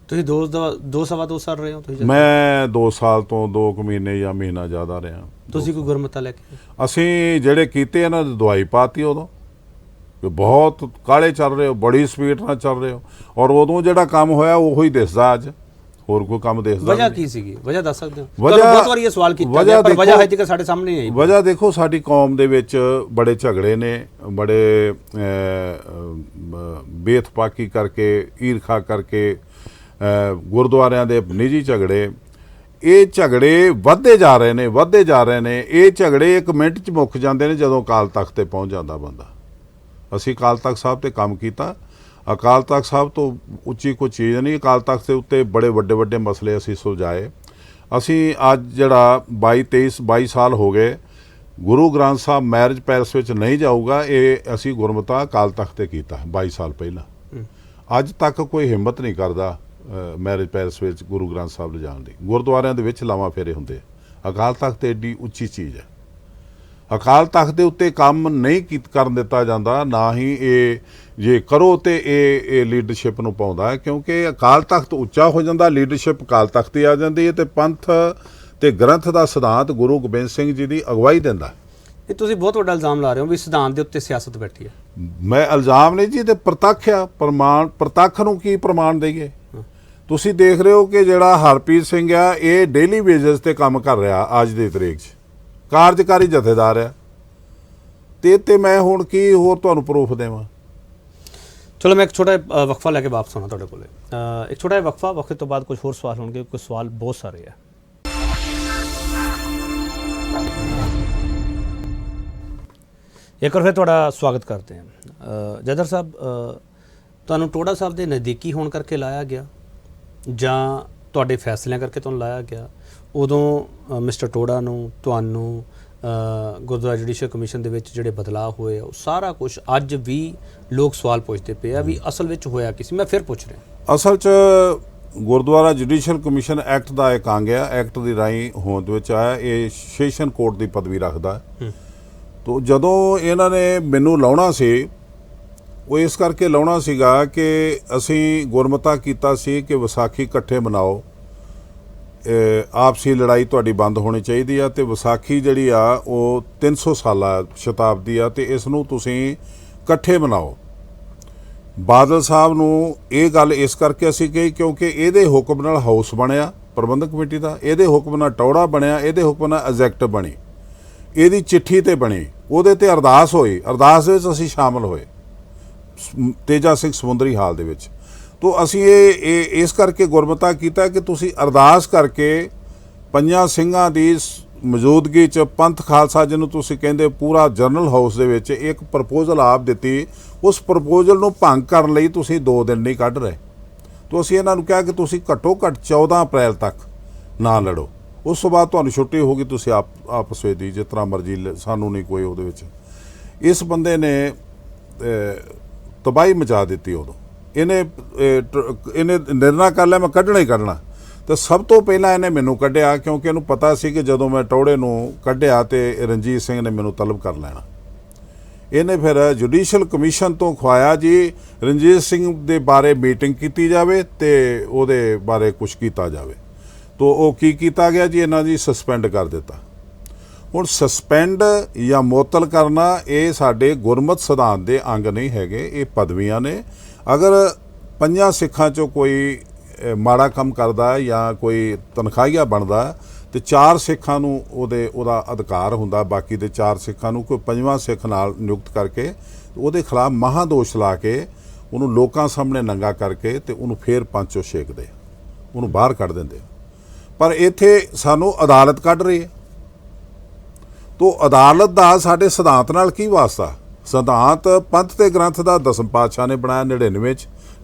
ਤੁਸੀਂ 2 ਸਾਲ ਰਹੇ ਹੋ ਤੁਸੀਂ? ਮੈਂ 2 ਸਾਲ ਤੋਂ 2 ਮਹੀਨੇ ਜਾਂ ਮਹੀਨਾ ਜ਼ਿਆਦਾ ਰਿਹਾ। ਤੁਸੀਂ ਕੋਈ ਗੁਰਮਤਾ ਲੈ ਕੇ? ਅਸੀਂ ਜਿਹੜੇ ਕੀਤੇ ਇਹਨਾਂ ਦੀ ਦਵਾਈ ਪਾਤੀ ਉਦੋਂ, ਬਹੁਤ ਕਾਲੇ ਚੱਲ ਰਹੇ ਹੋ, ਬੜੀ ਸਪੀਡ ਨਾਲ ਚੱਲ ਰਹੇ ਹੋ, ਔਰ ਉਦੋਂ ਜਿਹੜਾ ਕੰਮ ਹੋਇਆ ਉਹੀ ਦਿਸਦਾ ਅੱਜ, ਹੋਰ ਕੋਈ ਕੰਮ ਦਿਸਦਾ। ਵਜ੍ਹਾ ਕੀ ਸੀਗੀ? ਵਜ੍ਹਾ ਦੱਸ ਸਕਦੇ ਹੋ? ਬਹੁਤ ਵਾਰੀ ਇਹ ਸਵਾਲ ਕੀਤਾ ਗਿਆ ਪਰ ਵਜ੍ਹਾ ਹਜੇ ਤੱਕ ਸਾਡੇ ਸਾਹਮਣੇ ਨਹੀਂ ਆਈ। ਵਜ੍ਹਾ ਦੇਖੋ, ਸਾਡੀ ਕੌਮ ਦੇ ਵਿੱਚ ਬੜੇ ਝਗੜੇ ਨੇ, ਬੜੇ ਬੇਇਤਫਾਕੀ ਕਰਕੇ, ਈਰਖਾ ਕਰਕੇ, ਗੁਰਦੁਆਰਿਆਂ ਦੇ ਨਿੱਜੀ ਝਗੜੇ, ਇਹ ਝਗੜੇ ਵੱਧਦੇ ਜਾ ਰਹੇ ਨੇ, ਵੱਧਦੇ ਜਾ ਰਹੇ ਨੇ। ਇਹ ਝਗੜੇ 1 ਮਿੰਟ 'ਚ ਮੁੱਕ ਜਾਂਦੇ ਨੇ ਜਦੋਂ ਅਕਾਲ ਤਖਤ ਤੇ ਪਹੁੰਚ ਜਾਂਦਾ ਬੰਦਾ। ਅਸੀਂ ਅਕਾਲ ਤਖਤ ਸਾਹਿਬ ਤੇ ਕੰਮ ਕੀਤਾ। ਅਕਾਲ ਤਖਤ ਸਾਹਿਬ ਤੋਂ ਉੱਚੀ ਕੋਈ ਚੀਜ਼ ਨਹੀਂ। ਅਕਾਲ ਤਖਤ ਦੇ ਉੱਤੇ ਬੜੇ ਵੱਡੇ ਵੱਡੇ ਮਸਲੇ ਅਸੀਂ ਸੁਲਝਾਏ। ਅਸੀਂ ਅੱਜ ਜਿਹੜਾ 22 ਸਾਲ ਹੋ ਗਏ, ਗੁਰੂ ਗ੍ਰੰਥ ਸਾਹਿਬ ਮੈਰਿਜ ਪੈਲਸ ਵਿੱਚ ਨਹੀਂ ਜਾਊਗਾ, ਇਹ ਅਸੀਂ ਗੁਰਮਤਾ ਅਕਾਲ ਤਖਤ ਤੇ ਕੀਤਾ 22 ਸਾਲ ਪਹਿਲਾਂ। ਅੱਜ ਤੱਕ ਕੋਈ ਹਿੰਮਤ ਨਹੀਂ ਕਰਦਾ ਮੈਰਿਜ ਪੈਲਸ ਵਿੱਚ ਗੁਰੂ ਗ੍ਰੰਥ ਸਾਹਿਬ ਲਿਜਾਣ ਦੀ। ਗੁਰਦੁਆਰਿਆਂ ਦੇ ਵਿੱਚ ਲਾਵਾਂ ਫੇਰੇ ਹੁੰਦੇ। ਅਕਾਲ ਤਖਤ ਏਡੀ ਉੱਚੀ ਚੀਜ਼ ਹੈ। ਅਕਾਲ ਤਖਤ ਦੇ ਉੱਤੇ ਕੰਮ ਨਹੀਂ ਕਰਨ ਦਿੱਤਾ ਜਾਂਦਾ, ਨਾ ਹੀ ਇਹ ਜੇ ਕਰੋ ਤੇ ਇਹ ਲੀਡਰਸ਼ਿਪ ਨੂੰ ਪਾਉਂਦਾ ਹੈ, ਕਿਉਂਕਿ ਅਕਾਲ ਤਖਤ ਉੱਚਾ ਹੋ ਜਾਂਦਾ, ਲੀਡਰਸ਼ਿਪ ਅਕਾਲ ਤਖਤ ਤੇ ਆ ਜਾਂਦੀ ਹੈ ਤੇ ਪੰਥ ਤੇ ਗ੍ਰੰਥ ਦਾ ਸਿਧਾਂਤ ਗੁਰੂ ਗੋਬਿੰਦ ਸਿੰਘ ਜੀ ਦੀ ਅਗਵਾਈ ਦਿੰਦਾ। ਇਹ ਤੁਸੀਂ ਬਹੁਤ ਵੱਡਾ ਇਲਜ਼ਾਮ ਲਾ ਰਹੇ ਹੋ ਵੀ ਸਿਧਾਂਤ ਦੇ ਉੱਤੇ ਸਿਆਸਤ ਬੈਠੀ ਹੈ। ਮੈਂ ਇਲਜ਼ਾਮ ਨਹੀਂ ਜੀ, ਤੇ ਪ੍ਰਤੱਖ ਆ, ਪ੍ਰਮਾਣ। ਪ੍ਰਤੱਖ ਨੂੰ ਕੀ ਪ੍ਰਮਾਣ ਦੇਈਏ? ਤੁਸੀਂ ਦੇਖ ਰਹੇ ਹੋ ਕਿ ਜਿਹੜਾ ਹਰਪ੍ਰੀਤ ਸਿੰਘ ਆ ਇਹ ਡੇਲੀ ਵੇਜਸ ਤੇ ਕੰਮ ਕਰ ਰਿਹਾ ਅੱਜ ਦੀ ਤਰੀਕ 'ਚ, ਕਾਰਜਕਾਰੀ ਜਥੇਦਾਰ ਆ, ਤੇ ਮੈਂ ਹੁਣ ਕੀ ਹੋਰ ਤੁਹਾਨੂੰ ਪ੍ਰੂਫ ਦੇਵਾਂ? ਚਲੋ ਮੈਂ ਇੱਕ ਛੋਟਾ ਜਿਹਾ ਵਕਫਾ ਲੈ ਕੇ ਵਾਪਸ ਆਉਣਾ ਤੁਹਾਡੇ ਕੋਲੇ। ਇੱਕ ਛੋਟਾ ਜਿਹਾ ਵਕਫਾ, ਵਕਫੇ ਤੋਂ ਬਾਅਦ ਕੁਝ ਹੋਰ ਸਵਾਲ ਹੋਣਗੇ, ਕੁਝ ਸਵਾਲ ਬਹੁਤ ਸਾਰੇ ਆ। ਇੱਕ ਵਾਰ ਫਿਰ ਤੁਹਾਡਾ ਸਵਾਗਤ ਕਰਦੇ ਹਾਂ। ਜਦਰ ਸਾਹਿਬ, ਤੁਹਾਨੂੰ ਟੋੜਾ ਸਾਹਿਬ ਦੇ ਨਜ਼ਦੀਕੀ ਹੋਣ ਕਰਕੇ ਲਾਇਆ ਗਿਆ ਜਾਂ ਤੁਹਾਡੇ ਫੈਸਲਿਆਂ ਕਰਕੇ ਤੁਹਾਨੂੰ ਲਾਇਆ ਗਿਆ? ਉਦੋਂ ਮਿਸਟਰ ਟੋੜਾ ਨੂੰ, ਤੁਹਾਨੂੰ, ਗੁਰਦੁਆਰਾ ਜੁਡੀਸ਼ੀਅਲ ਕਮਿਸ਼ਨ ਦੇ ਵਿੱਚ ਜਿਹੜੇ ਬਦਲਾਅ ਹੋਏ ਉਹ ਸਾਰਾ ਕੁਝ ਅੱਜ ਵੀ ਲੋਕ ਸਵਾਲ ਪੁੱਛਦੇ ਪਏ ਆ ਵੀ ਅਸਲ ਵਿੱਚ ਹੋਇਆ ਕੀ ਸੀ। ਮੈਂ ਫਿਰ ਪੁੱਛ ਰਿਹਾ, ਅਸਲ 'ਚ ਗੁਰਦੁਆਰਾ ਜੁਡੀਸ਼ੀਅਲ ਕਮਿਸ਼ਨ ਐਕਟ ਦਾ ਇੱਕ ਅੰਗ ਆ, ਐਕਟ ਦੀ ਰਾਹੀਂ ਹੋਂਦ ਵਿੱਚ ਆਇਆ। ਇਹ ਸੈਸ਼ਨ ਕੋਰਟ ਦੀ ਪਦਵੀ ਰੱਖਦਾ। ਤੋ ਜਦੋਂ ਇਹਨਾਂ ਨੇ ਮੈਨੂੰ ਲਾਉਣਾ ਸੀ, ਉਹ ਇਸ ਕਰਕੇ ਲਾਉਣਾ ਸੀਗਾ ਕਿ ਅਸੀਂ ਗੁਰਮਤਾ ਕੀਤਾ ਸੀ ਕਿ ਵਿਸਾਖੀ ਇਕੱਠੇ ਮਨਾਓ, ਆਪਸੀ ਲੜਾਈ ਤੁਹਾਡੀ ਬੰਦ ਹੋਣੀ ਚਾਹੀਦੀ ਆ, ਤੇ ਵਿਸਾਖੀ ਜਿਹੜੀ ਆ ਉਹ 300 ਸਾਲਾ ਸ਼ਤਾਬਦੀ ਆ, ਤੇ ਇਸ ਨੂੰ ਤੁਸੀਂ ਇਕੱਠੇ ਮਨਾਓ। ਬਾਦਲ ਸਾਹਿਬ ਨੂੰ ਇਹ ਗੱਲ ਇਸ ਕਰਕੇ ਅਸੀਂ ਕਹੀ ਕਿਉਂਕਿ ਇਹਦੇ ਹੁਕਮ ਨਾਲ ਹਾਊਸ ਬਣਿਆ ਪ੍ਰਬੰਧਕ ਕਮੇਟੀ ਦਾ, ਇਹਦੇ ਹੁਕਮ ਨਾਲ ਟੌੜਾ ਬਣਿਆ, ਇਹਦੇ ਹੁਕਮ ਨਾਲ ਐਗਜ਼ੈਕਟਿਵ ਬਣੀ, ਇਹਦੀ ਚਿੱਠੀ ਤੇ ਬਣੀ, ਉਹਦੇ ਤੇ ਅਰਦਾਸ ਹੋਈ, ਅਰਦਾਸ ਵਿੱਚ ਅਸੀਂ ਸ਼ਾਮਲ ਹੋਏ ਤੇਜਾ ਸਿੰਘ ਸਮੁੰਦਰੀ ਹਾਲ ਦੇ ਵਿੱਚ। ਤੋ ਅਸੀਂ ਇਹ ਇਸ ਕਰਕੇ ਗੁਰਮਤਾ ਕੀਤਾ ਕਿ ਤੁਸੀਂ ਅਰਦਾਸ ਕਰਕੇ ਪੰਜਾਂ ਸਿੰਘਾਂ ਦੀ ਮੌਜੂਦਗੀ 'ਚ ਪੰਥ ਖਾਲਸਾ ਜਿਹਨੂੰ ਤੁਸੀਂ ਕਹਿੰਦੇ ਪੂਰਾ ਜਨਰਲ ਹਾਊਸ ਦੇ ਵਿੱਚ ਇੱਕ ਪ੍ਰਪੋਜ਼ਲ ਆਪ ਦਿੱਤੀ। ਉਸ ਪ੍ਰਪੋਜ਼ਲ ਨੂੰ ਭੰਗ ਕਰਨ ਲਈ ਤੁਸੀਂ 2 ਦਿਨ ਨਹੀਂ ਕੱਢ ਰਹੇ। ਤੋ ਅਸੀਂ ਇਹਨਾਂ ਨੂੰ ਕਿਹਾ ਕਿ ਤੁਸੀਂ ਘੱਟੋ ਘੱਟ 14 ਅਪ੍ਰੈਲ ਤੱਕ ਨਾ ਲੜੋ, ਉਸ ਤੋਂ ਬਾਅਦ ਤੁਹਾਨੂੰ ਛੁੱਟੀ ਹੋਗੀ, ਤੁਸੀਂ ਆਪਸ ਵਿੱਚ ਦੀ ਜਿਸ ਤਰ੍ਹਾਂ ਮਰਜ਼ੀ, ਸਾਨੂੰ ਨਹੀਂ ਕੋਈ ਉਹਦੇ ਵਿੱਚ। ਇਸ ਬੰਦੇ ਨੇ ਤਬਾਹੀ ਮਚਾ ਦਿੱਤੀ। ਉਦੋਂ ਇਹਨੇ ਨਿਰਣਾ ਕਰ ਲਿਆ ਮੈਂ ਕੱਢਣਾ ਹੀ ਕੱਢਣਾ, ਤੇ ਸਭ ਤੋਂ ਪਹਿਲਾਂ ਇਹਨੇ ਮੈਨੂੰ ਕੱਢਿਆ ਕਿਉਂਕਿ ਇਹਨੂੰ ਪਤਾ ਸੀ ਕਿ ਜਦੋਂ ਮੈਂ ਟੌੜੇ ਨੂੰ ਕੱਢਿਆ ਤੇ ਰਣਜੀਤ ਸਿੰਘ ਨੇ ਮੈਨੂੰ ਤਲਬ ਕਰ ਲੈਣਾ। ਇਹਨੇ ਫਿਰ ਜੁਡੀਸ਼ੀਅਲ ਕਮਿਸ਼ਨ ਤੋਂ ਖਵਾਇਆ ਜੀ ਰਣਜੀਤ ਸਿੰਘ ਦੇ ਬਾਰੇ ਮੀਟਿੰਗ ਕੀਤੀ ਜਾਵੇ ਤੇ ਉਹਦੇ ਬਾਰੇ ਕੁਝ ਕੀਤਾ ਜਾਵੇ। ਤੋ ਉਹ ਕੀ ਕੀਤਾ ਗਿਆ ਜੀ, ਇਹਨਾਂ ਦੀ ਸਸਪੈਂਡ ਕਰ ਦਿੱਤਾ। ਹੁਣ ਸਸਪੈਂਡ ਜਾਂ ਮੁਅੱਤਲ ਕਰਨਾ ਇਹ ਸਾਡੇ ਗੁਰਮਤ ਸਿਧਾਂਤ ਦੇ ਅੰਗ ਨਹੀਂ ਹੈਗੇ, ਇਹ ਪਦਵੀਆਂ ਨੇ। ਅਗਰ 5 ਸਿੱਖਾਂ 'ਚੋਂ ਕੋਈ ਮਾੜਾ ਕੰਮ ਕਰਦਾ ਜਾਂ ਕੋਈ ਤਨਖਾਹੀਆ ਬਣਦਾ ਤੇ 4 ਸਿੱਖਾਂ ਨੂੰ ਉਹਦਾ ਅਧਿਕਾਰ ਹੁੰਦਾ, ਬਾਕੀ ਦੇ 4 ਸਿੱਖਾਂ ਨੂੰ ਕੋਈ 5ਵਾਂ ਸਿੱਖ ਨਾਲ ਨਿਯੁਕਤ ਕਰਕੇ ਉਹਦੇ ਖਿਲਾਫ ਮਹਾਦੋਸ਼ ਲਾ ਕੇ ਉਹਨੂੰ ਲੋਕਾਂ ਸਾਹਮਣੇ ਨੰਗਾ ਕਰਕੇ ਤੇ ਉਹਨੂੰ ਫੇਰ ਪੰਚੋਂ ਛੇਕਦੇ, ਉਹਨੂੰ ਬਾਹਰ ਕੱਢ ਦਿੰਦੇ। ਪਰ ਇੱਥੇ ਸਾਨੂੰ ਅਦਾਲਤ ਕੱਢ ਰਹੀ ਹੈ। ਤੋ ਅਦਾਲਤ ਦਾ ਸਾਡੇ ਸਿਧਾਂਤ ਨਾਲ ਕੀ ਵਾਸਤਾ? ਸਿਧਾਂਤ ਪੰਥ ਤੇ ਗ੍ਰੰਥ ਦਾ 10ਮ ਪਾਤਸ਼ਾਹ ਨੇ ਬਣਾਇਆ 99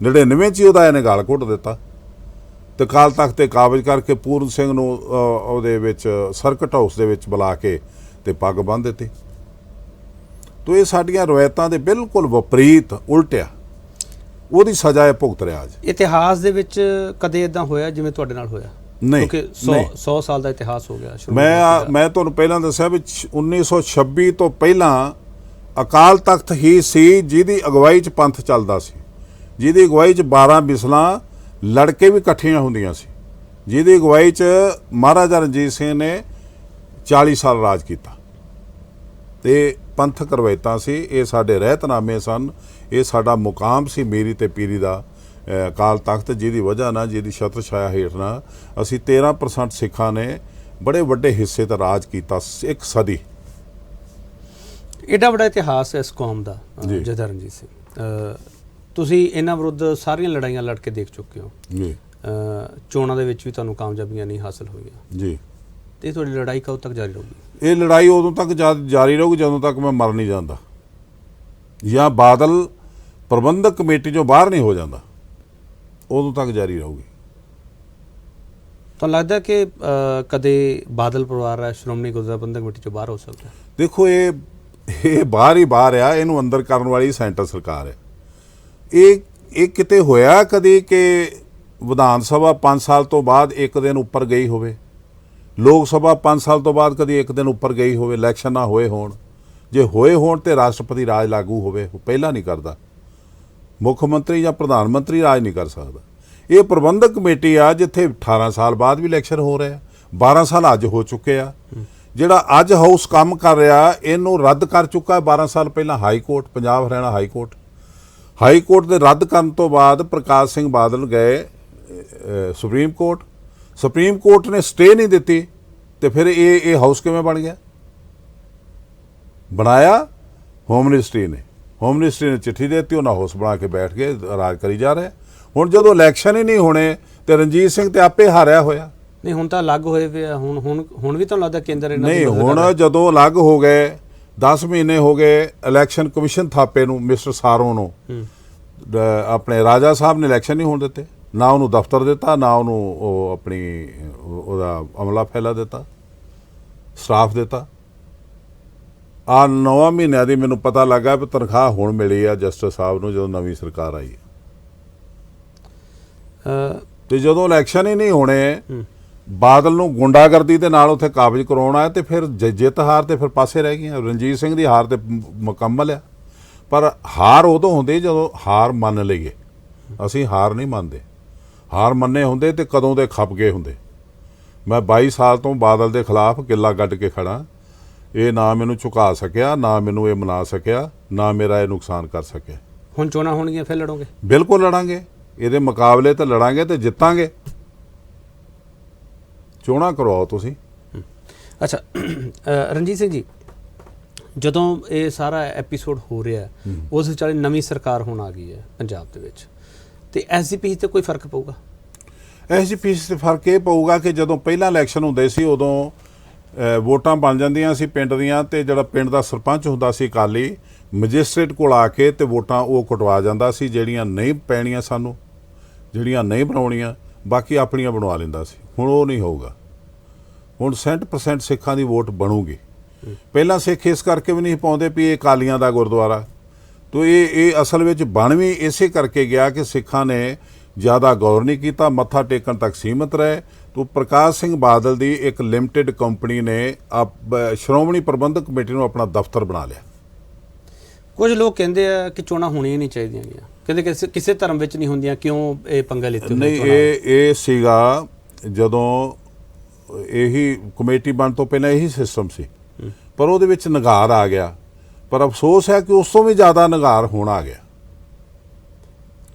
'ਚ ਹੀ ਉਹਦਾ ਇਹਨੇ ਗਾਲ ਘੁੱਟ ਦਿੱਤਾ ਤੇ ਅਕਾਲ ਤਖਤ ਤੇ ਕਾਬਜ਼ ਕਰਕੇ ਪੂਰਨ ਸਿੰਘ ਨੂੰ ਉਹਦੇ ਵਿੱਚ ਸਰਕਟ ਹਾਊਸ ਦੇ ਵਿੱਚ ਬੁਲਾ ਕੇ ਤੇ ਪੱਗ ਬੰਨ੍ਹ ਦਿੱਤੀ। ਤੋ ਇਹ ਸਾਡੀਆਂ ਰਵਾਇਤਾਂ ਦੇ ਬਿਲਕੁਲ ਵਿਪਰੀਤ ਉਲਟਿਆ, ਉਹਦੀ ਸਜ਼ਾ ਇਹ ਭੁਗਤ ਰਿਹਾ। ਅੱਜ ਇਤਿਹਾਸ ਦੇ ਵਿੱਚ ਕਦੇ ਇਦਾਂ ਹੋਇਆ ਜਿਵੇਂ ਤੁਹਾਡੇ ਨਾਲ ਹੋਇਆ? ਨਹੀਂ, ਕਿਉਂਕਿ 100 ਸਾਲ ਦਾ ਇਤਿਹਾਸ ਹੋ ਗਿਆ। ਮੈਂ ਤੁਹਾਨੂੰ ਪਹਿਲਾਂ ਦੱਸਿਆ ਵੀ 1926 ਤੋਂ ਪਹਿਲਾਂ ਅਕਾਲ ਤਖਤ ਹੀ ਸੀ ਜਿਹਦੀ ਅਗਵਾਈ 'ਚ ਪੰਥ ਚੱਲਦਾ ਸੀ, ਜਿਹਦੀ ਅਗਵਾਈ 'ਚ 12 ਮਿਸਲਾਂ ਲੜ ਕੇ ਵੀ ਇਕੱਠੀਆਂ ਹੁੰਦੀਆਂ ਸੀ, ਜਿਹਦੀ ਅਗਵਾਈ 'ਚ ਮਹਾਰਾਜਾ ਰਣਜੀਤ ਸਿੰਘ ਨੇ 40 ਸਾਲ ਰਾਜ ਕੀਤਾ ਤੇ ਪੰਥਕ ਰਵਾਇਤਾਂ ਸੀ। ਇਹ ਸਾਡੇ ਰਹਿਤਨਾਮੇ ਸਨ, ਇਹ ਸਾਡਾ ਮੁਕਾਮ ਸੀ ਮੀਰੀ ਤੇ ਪੀਰੀ ਦਾ ਅਕਾਲ ਤਖਤ, ਜਿਹਦੀ ਵਜ੍ਹਾ ਨਾਲ, ਜਿਹਦੀ ਛਤਰ ਛਾਇਆ ਹੇਠ ਨਾਲ ਅਸੀਂ 13% ਸਿੱਖਾਂ ਨੇ ਬੜੇ ਵੱਡੇ ਹਿੱਸੇ ਤੇ ਰਾਜ ਕੀਤਾ, ਇੱਕ ਸਦੀ। ਏਡਾ ਵੱਡਾ ਇਤਿਹਾਸ ਹੈ ਇਸ ਕੌਮ ਦਾ ਜਥੇਦਾਰ ਰਣਜੀਤ ਸਿੰਘ। ਤੁਸੀਂ ਇਹਨਾਂ ਵਿਰੁੱਧ ਸਾਰੀਆਂ ਲੜਾਈਆਂ ਲੜ ਕੇ ਦੇਖ ਚੁੱਕੇ ਹੋ ਜੀ। ਚੋਣਾਂ ਦੇ ਵਿੱਚ ਵੀ ਤੁਹਾਨੂੰ ਕਾਮਯਾਬੀਆਂ ਨਹੀਂ ਹਾਸਲ ਹੋਈਆਂ ਜੀ। ਤੇ ਤੁਹਾਡੀ ਲੜਾਈ ਕਦੋਂ ਤੱਕ ਜਾਰੀ ਰਹੂਗੀ? ਇਹ ਲੜਾਈ ਉਦੋਂ ਤੱਕ ਜਾਰੀ ਰਹੂਗੀ ਜਦੋਂ ਤੱਕ ਮੈਂ ਮਰ ਨਹੀਂ ਜਾਂਦਾ ਜਾਂ ਬਾਦਲ ਪ੍ਰਬੰਧਕ ਕਮੇਟੀ 'ਚੋਂ ਬਾਹਰ ਨਹੀਂ ਹੋ ਜਾਂਦਾ, ਉਦੋਂ ਤੱਕ ਜਾਰੀ ਰਹੂਗੀ। ਤੁਹਾਨੂੰ ਲੱਗਦਾ ਕਿ ਕਦੇ ਬਾਦਲ ਪਰਿਵਾਰ ਹੈ ਸ਼੍ਰੋਮਣੀ ਗੁਰਦੁਆਰਾ ਪ੍ਰਬੰਧਕ ਕਮੇਟੀ 'ਚੋਂ ਬਾਹਰ ਹੋ ਸਕਦਾ? ਦੇਖੋ ਇਹ ਬਾਹਰ ਹੀ ਬਾਹਰ ਆ, ਇਹਨੂੰ ਅੰਦਰ ਕਰਨ ਵਾਲੀ ਸੈਂਟਰ ਸਰਕਾਰ ਹੈ। ਇਹ ਕਿਤੇ ਹੋਇਆ ਕਦੀ ਕਿ ਵਿਧਾਨ ਸਭਾ 5 ਸਾਲ ਤੋਂ ਬਾਅਦ ਇੱਕ ਦਿਨ ਉੱਪਰ ਗਈ ਹੋਵੇ, ਲੋਕ ਸਭਾ 5 ਸਾਲ ਤੋਂ ਬਾਅਦ ਕਦੀ ਇੱਕ ਦਿਨ ਉੱਪਰ ਗਈ ਹੋਵੇ, ਇਲੈਕਸ਼ਨ ਨਾ ਹੋਏ ਹੋਣ? ਜੇ ਹੋਏ ਹੋਣ ਤੇ ਰਾਸ਼ਟਰਪਤੀ ਰਾਜ ਲਾਗੂ ਹੋਵੇ, ਉਹ ਪਹਿਲਾਂ ਨਹੀਂ ਕਰਦਾ। ਮੁੱਖ ਮੰਤਰੀ ਜਾਂ ਪ੍ਰਧਾਨ ਮੰਤਰੀ ਰਾਜ ਨਹੀਂ ਕਰ ਸਕਦਾ। ਇਹ ਪ੍ਰਬੰਧਕ ਕਮੇਟੀ ਆ ਜਿੱਥੇ 18 ਸਾਲ ਬਾਅਦ ਵੀ ਇਲੈਕਸ਼ਨ ਹੋ ਰਿਹਾ, 12 ਸਾਲ ਅੱਜ ਹੋ ਚੁੱਕੇ ਆ। ਜਿਹੜਾ ਅੱਜ ਹਾਊਸ ਕੰਮ ਕਰ ਰਿਹਾ ਇਹਨੂੰ ਰੱਦ ਕਰ ਚੁੱਕਾ 12 ਸਾਲ ਪਹਿਲਾਂ high court, Punjab Haryana high court ਦੇ ਰੱਦ ਕਰਨ ਤੋਂ ਬਾਅਦ ਪ੍ਰਕਾਸ਼ ਸਿੰਘ ਬਾਦਲ ਗਏ ਸੁਪਰੀਮ ਕੋਰਟ ਨੇ ਸਟੇ ਨਹੀਂ ਦਿੱਤੀ ਤੇ ਫਿਰ ਇਹ ਹਾਊਸ ਕਿਵੇਂ ਬਣ ਗਿਆ? ਬਣਾਇਆ ਹੋਮ ਮਿਨਿਸਟਰੀ ਨੇ ਚਿੱਠੀ ਦੇ ਦਿੱਤੀ, ਉਹਨਾਂ ਹਾਊਸ ਬਣਾ ਕੇ ਬੈਠ ਕੇ ਰਾਜ ਕਰੀ ਜਾ ਰਹੇ। ਹੁਣ ਜਦੋਂ ਇਲੈਕਸ਼ਨ ਹੀ ਨਹੀਂ ਹੋਣੇ ਤੇ ਰਣਜੀਤ ਸਿੰਘ ਤੇ ਆਪੇ ਹਾਰਿਆ ਹੋਇਆ। ਨਹੀਂ ਹੁਣ ਤਾਂ ਅਲੱਗ ਹੋਏ ਪਏ ਆ, ਹੁਣ ਵੀ ਤੁਹਾਨੂੰ ਲੱਗਦਾ ਕੇਂਦਰ ਇਹਨਾਂ ਨਹੀਂ, ਹੁਣ ਜਦੋਂ ਅਲੱਗ ਹੋ ਗਏ 10 ਮਹੀਨੇ ਹੋ ਗਏ ਇਲੈਕਸ਼ਨ ਕਮਿਸ਼ਨ ਥਾਪੇ ਨੂੰ, ਮਿਸਟਰ ਸਾਰੋਂ ਨੂੰ, ਆਪਣੇ ਰਾਜਾ ਸਾਹਿਬ ਨੇ ਇਲੈਕਸ਼ਨ ਨਹੀਂ ਹੋਣ ਦਿੱਤੇ, ਨਾ ਉਹਨੂੰ ਦਫ਼ਤਰ ਦਿੱਤਾ, ਨਾ ਉਹਨੂੰ ਉਹ ਉਹਦਾ ਅਮਲਾ ਫੈਲਾ ਦਿੱਤਾ, ਸਟਾਫ ਦਿੱਤਾ। ਆ 9 ਮਹੀਨਿਆਂ ਦੀ ਮੈਨੂੰ ਪਤਾ ਲੱਗਾ ਵੀ ਤਨਖਾਹ ਹੁਣ ਮਿਲੀ ਆ ਜਸਟਿਸ ਸਾਹਿਬ ਨੂੰ ਜਦੋਂ ਨਵੀਂ ਸਰਕਾਰ ਆਈ ਤੇ ਜਦੋਂ ਇਲੈਕਸ਼ਨ ਹੀ ਨਹੀਂ ਹੋਣੇ, ਬਾਦਲ ਨੂੰ ਗੁੰਡਾਗਰਦੀ ਦੇ ਨਾਲ ਉੱਥੇ ਕਾਬਜ਼ ਕਰਾਉਣਾ ਤੇ ਫਿਰ ਜਿੱਤ ਹਾਰ ਤੇ ਫਿਰ ਪਾਸੇ ਰਹਿ ਗਈਆਂ। ਰਣਜੀਤ ਸਿੰਘ ਦੀ ਹਾਰ ਤੇ ਮੁਕੰਮਲ ਆ, ਪਰ ਹਾਰ ਉਦੋਂ ਹੁੰਦੀ ਜਦੋਂ ਹਾਰ ਮੰਨ ਲਈਏ। ਅਸੀਂ ਹਾਰ ਨਹੀਂ ਮੰਨਦੇ, ਹਾਰ ਮੰਨੇ ਹੁੰਦੇ ਤੇ ਕਦੋਂ ਦੇ ਖੱਪ ਗਏ ਹੁੰਦੇ। ਮੈਂ 22 ਸਾਲ ਤੋਂ ਬਾਦਲ ਦੇ ਖਿਲਾਫ ਕਿੱਲਾ ਗੱਡ ਕੇ ਖੜਾ। ਇਹ ਨਾ ਮੈਨੂੰ ਝੁਕਾ ਸਕਿਆ, ਨਾ ਮੈਨੂੰ ਇਹ ਮਨਾ ਸਕਿਆ, ਨਾ ਮੇਰਾ ਇਹ ਨੁਕਸਾਨ ਕਰ ਸਕਿਆ। ਹੁਣ ਚੋਣਾਂ ਹੋਣਗੀਆਂ ਫਿਰ ਲੜੋਗੇ? ਬਿਲਕੁਲ ਲੜਾਂਗੇ, ਇਹਦੇ ਮੁਕਾਬਲੇ ਤੇ ਲੜਾਂਗੇ ਤੇ ਜਿੱਤਾਂਗੇ। ਚੋਣਾਂ ਕਰਵਾਓ ਤੁਸੀਂ। ਅੱਛਾ ਰਣਜੀਤ ਸਿੰਘ ਜੀ, ਜਦੋਂ ਇਹ ਸਾਰਾ ਐਪੀਸੋਡ ਹੋ ਰਿਹਾ ਉਸ ਵਿਚਾਲੇ ਨਵੀਂ ਸਰਕਾਰ ਹੁਣ ਆ ਗਈ ਹੈ ਪੰਜਾਬ ਦੇ ਵਿੱਚ, ਤੇ ਐਸਜੀਪੀ ਤੇ ਕੋਈ ਫਰਕ ਪਊਗਾ? ਐਸਜੀਪੀ ਤੇ ਫਰਕ ਇਹ ਪਊਗਾ ਕਿ ਜਦੋਂ ਪਹਿਲਾਂ ਇਲੈਕਸ਼ਨ ਹੁੰਦੇ ਸੀ ਉਦੋਂ ਵੋਟਾਂ ਬਣ ਜਾਂਦੀਆਂ ਸੀ ਪਿੰਡ ਦੀਆਂ, ਤੇ ਜਿਹੜਾ ਪਿੰਡ ਦਾ ਸਰਪੰਚ ਹੁੰਦਾ ਸੀ ਅਕਾਲੀ, ਮੈਜਿਸਟ੍ਰੇਟ ਕੋਲ ਆ ਕੇ ਤੇ ਵੋਟਾਂ ਉਹ ਕਟਵਾ ਜਾਂਦਾ ਸੀ, ਜਿਹੜੀਆਂ ਨਹੀਂ ਪੈਣੀਆਂ ਸਾਨੂੰ, ਜਿਹੜੀਆਂ ਨਹੀਂ ਬਣਾਉਣੀਆਂ, ਬਾਕੀ ਆਪਣੀਆਂ ਬਣਵਾ ਲੈਂਦਾ ਸੀ। ਹੁਣ ਉਹ ਨਹੀਂ ਹੋਊਗਾ। ਹੁਣ 100% ਸਿੱਖਾਂ ਦੀ ਵੋਟ ਬਣੂਗੀ। ਪਹਿਲਾਂ ਸਿੱਖ ਇਸ ਕਰਕੇ ਵੀ ਨਹੀਂ ਪਾਉਂਦੇ ਵੀ ਇਹ ਅਕਾਲੀਆਂ ਦਾ ਗੁਰਦੁਆਰਾ, ਤੋ ਇਹ ਅਸਲ ਵਿੱਚ ਬਣ ਵੀ ਇਸੇ ਕਰਕੇ ਗਿਆ ਕਿ ਸਿੱਖਾਂ ਨੇ ਜ਼ਿਆਦਾ ਗੌਰ ਨਹੀਂ ਕੀਤਾ, ਮੱਥਾ ਟੇਕਣ ਤੱਕ ਸੀਮਤ ਰਹੇ। ਤੋ ਪ੍ਰਕਾਸ਼ ਸਿੰਘ ਬਾਦਲ ਦੀ ਇੱਕ ਲਿਮਟਿਡ ਕੰਪਨੀ ਨੇ ਸ਼੍ਰੋਮਣੀ ਪ੍ਰਬੰਧਕ ਕਮੇਟੀ ਨੂੰ ਆਪਣਾ ਦਫ਼ਤਰ ਬਣਾ ਲਿਆ। ਕੁਝ ਲੋਕ ਕਹਿੰਦੇ ਆ ਕਿ ਚੋਣਾਂ ਹੋਣੀਆਂ ਨਹੀਂ ਚਾਹੀਦੀਆਂ, ਕਹਿੰਦੇ ਕਿਸੇ ਧਰਮ ਵਿੱਚ ਨਹੀਂ ਹੁੰਦੀਆਂ, ਕਿਉਂ ਇਹ ਪੰਗਾ ਲਿੱਤੇ? ਨਹੀਂ, ਇਹ ਸੀਗਾ ਜਦੋਂ ਇਹੀ ਕਮੇਟੀ ਬਣ ਤੋਂ ਪਹਿਲਾਂ ਇਹੀ ਸਿਸਟਮ ਸੀ, ਪਰ ਉਹਦੇ ਵਿੱਚ ਨਿਗਾਰ ਆ ਗਿਆ। ਪਰ ਅਫਸੋਸ ਹੈ ਕਿ ਉਸ ਤੋਂ ਵੀ ਜ਼ਿਆਦਾ ਨਿਗਾਰ ਹੁਣ ਆ ਗਿਆ।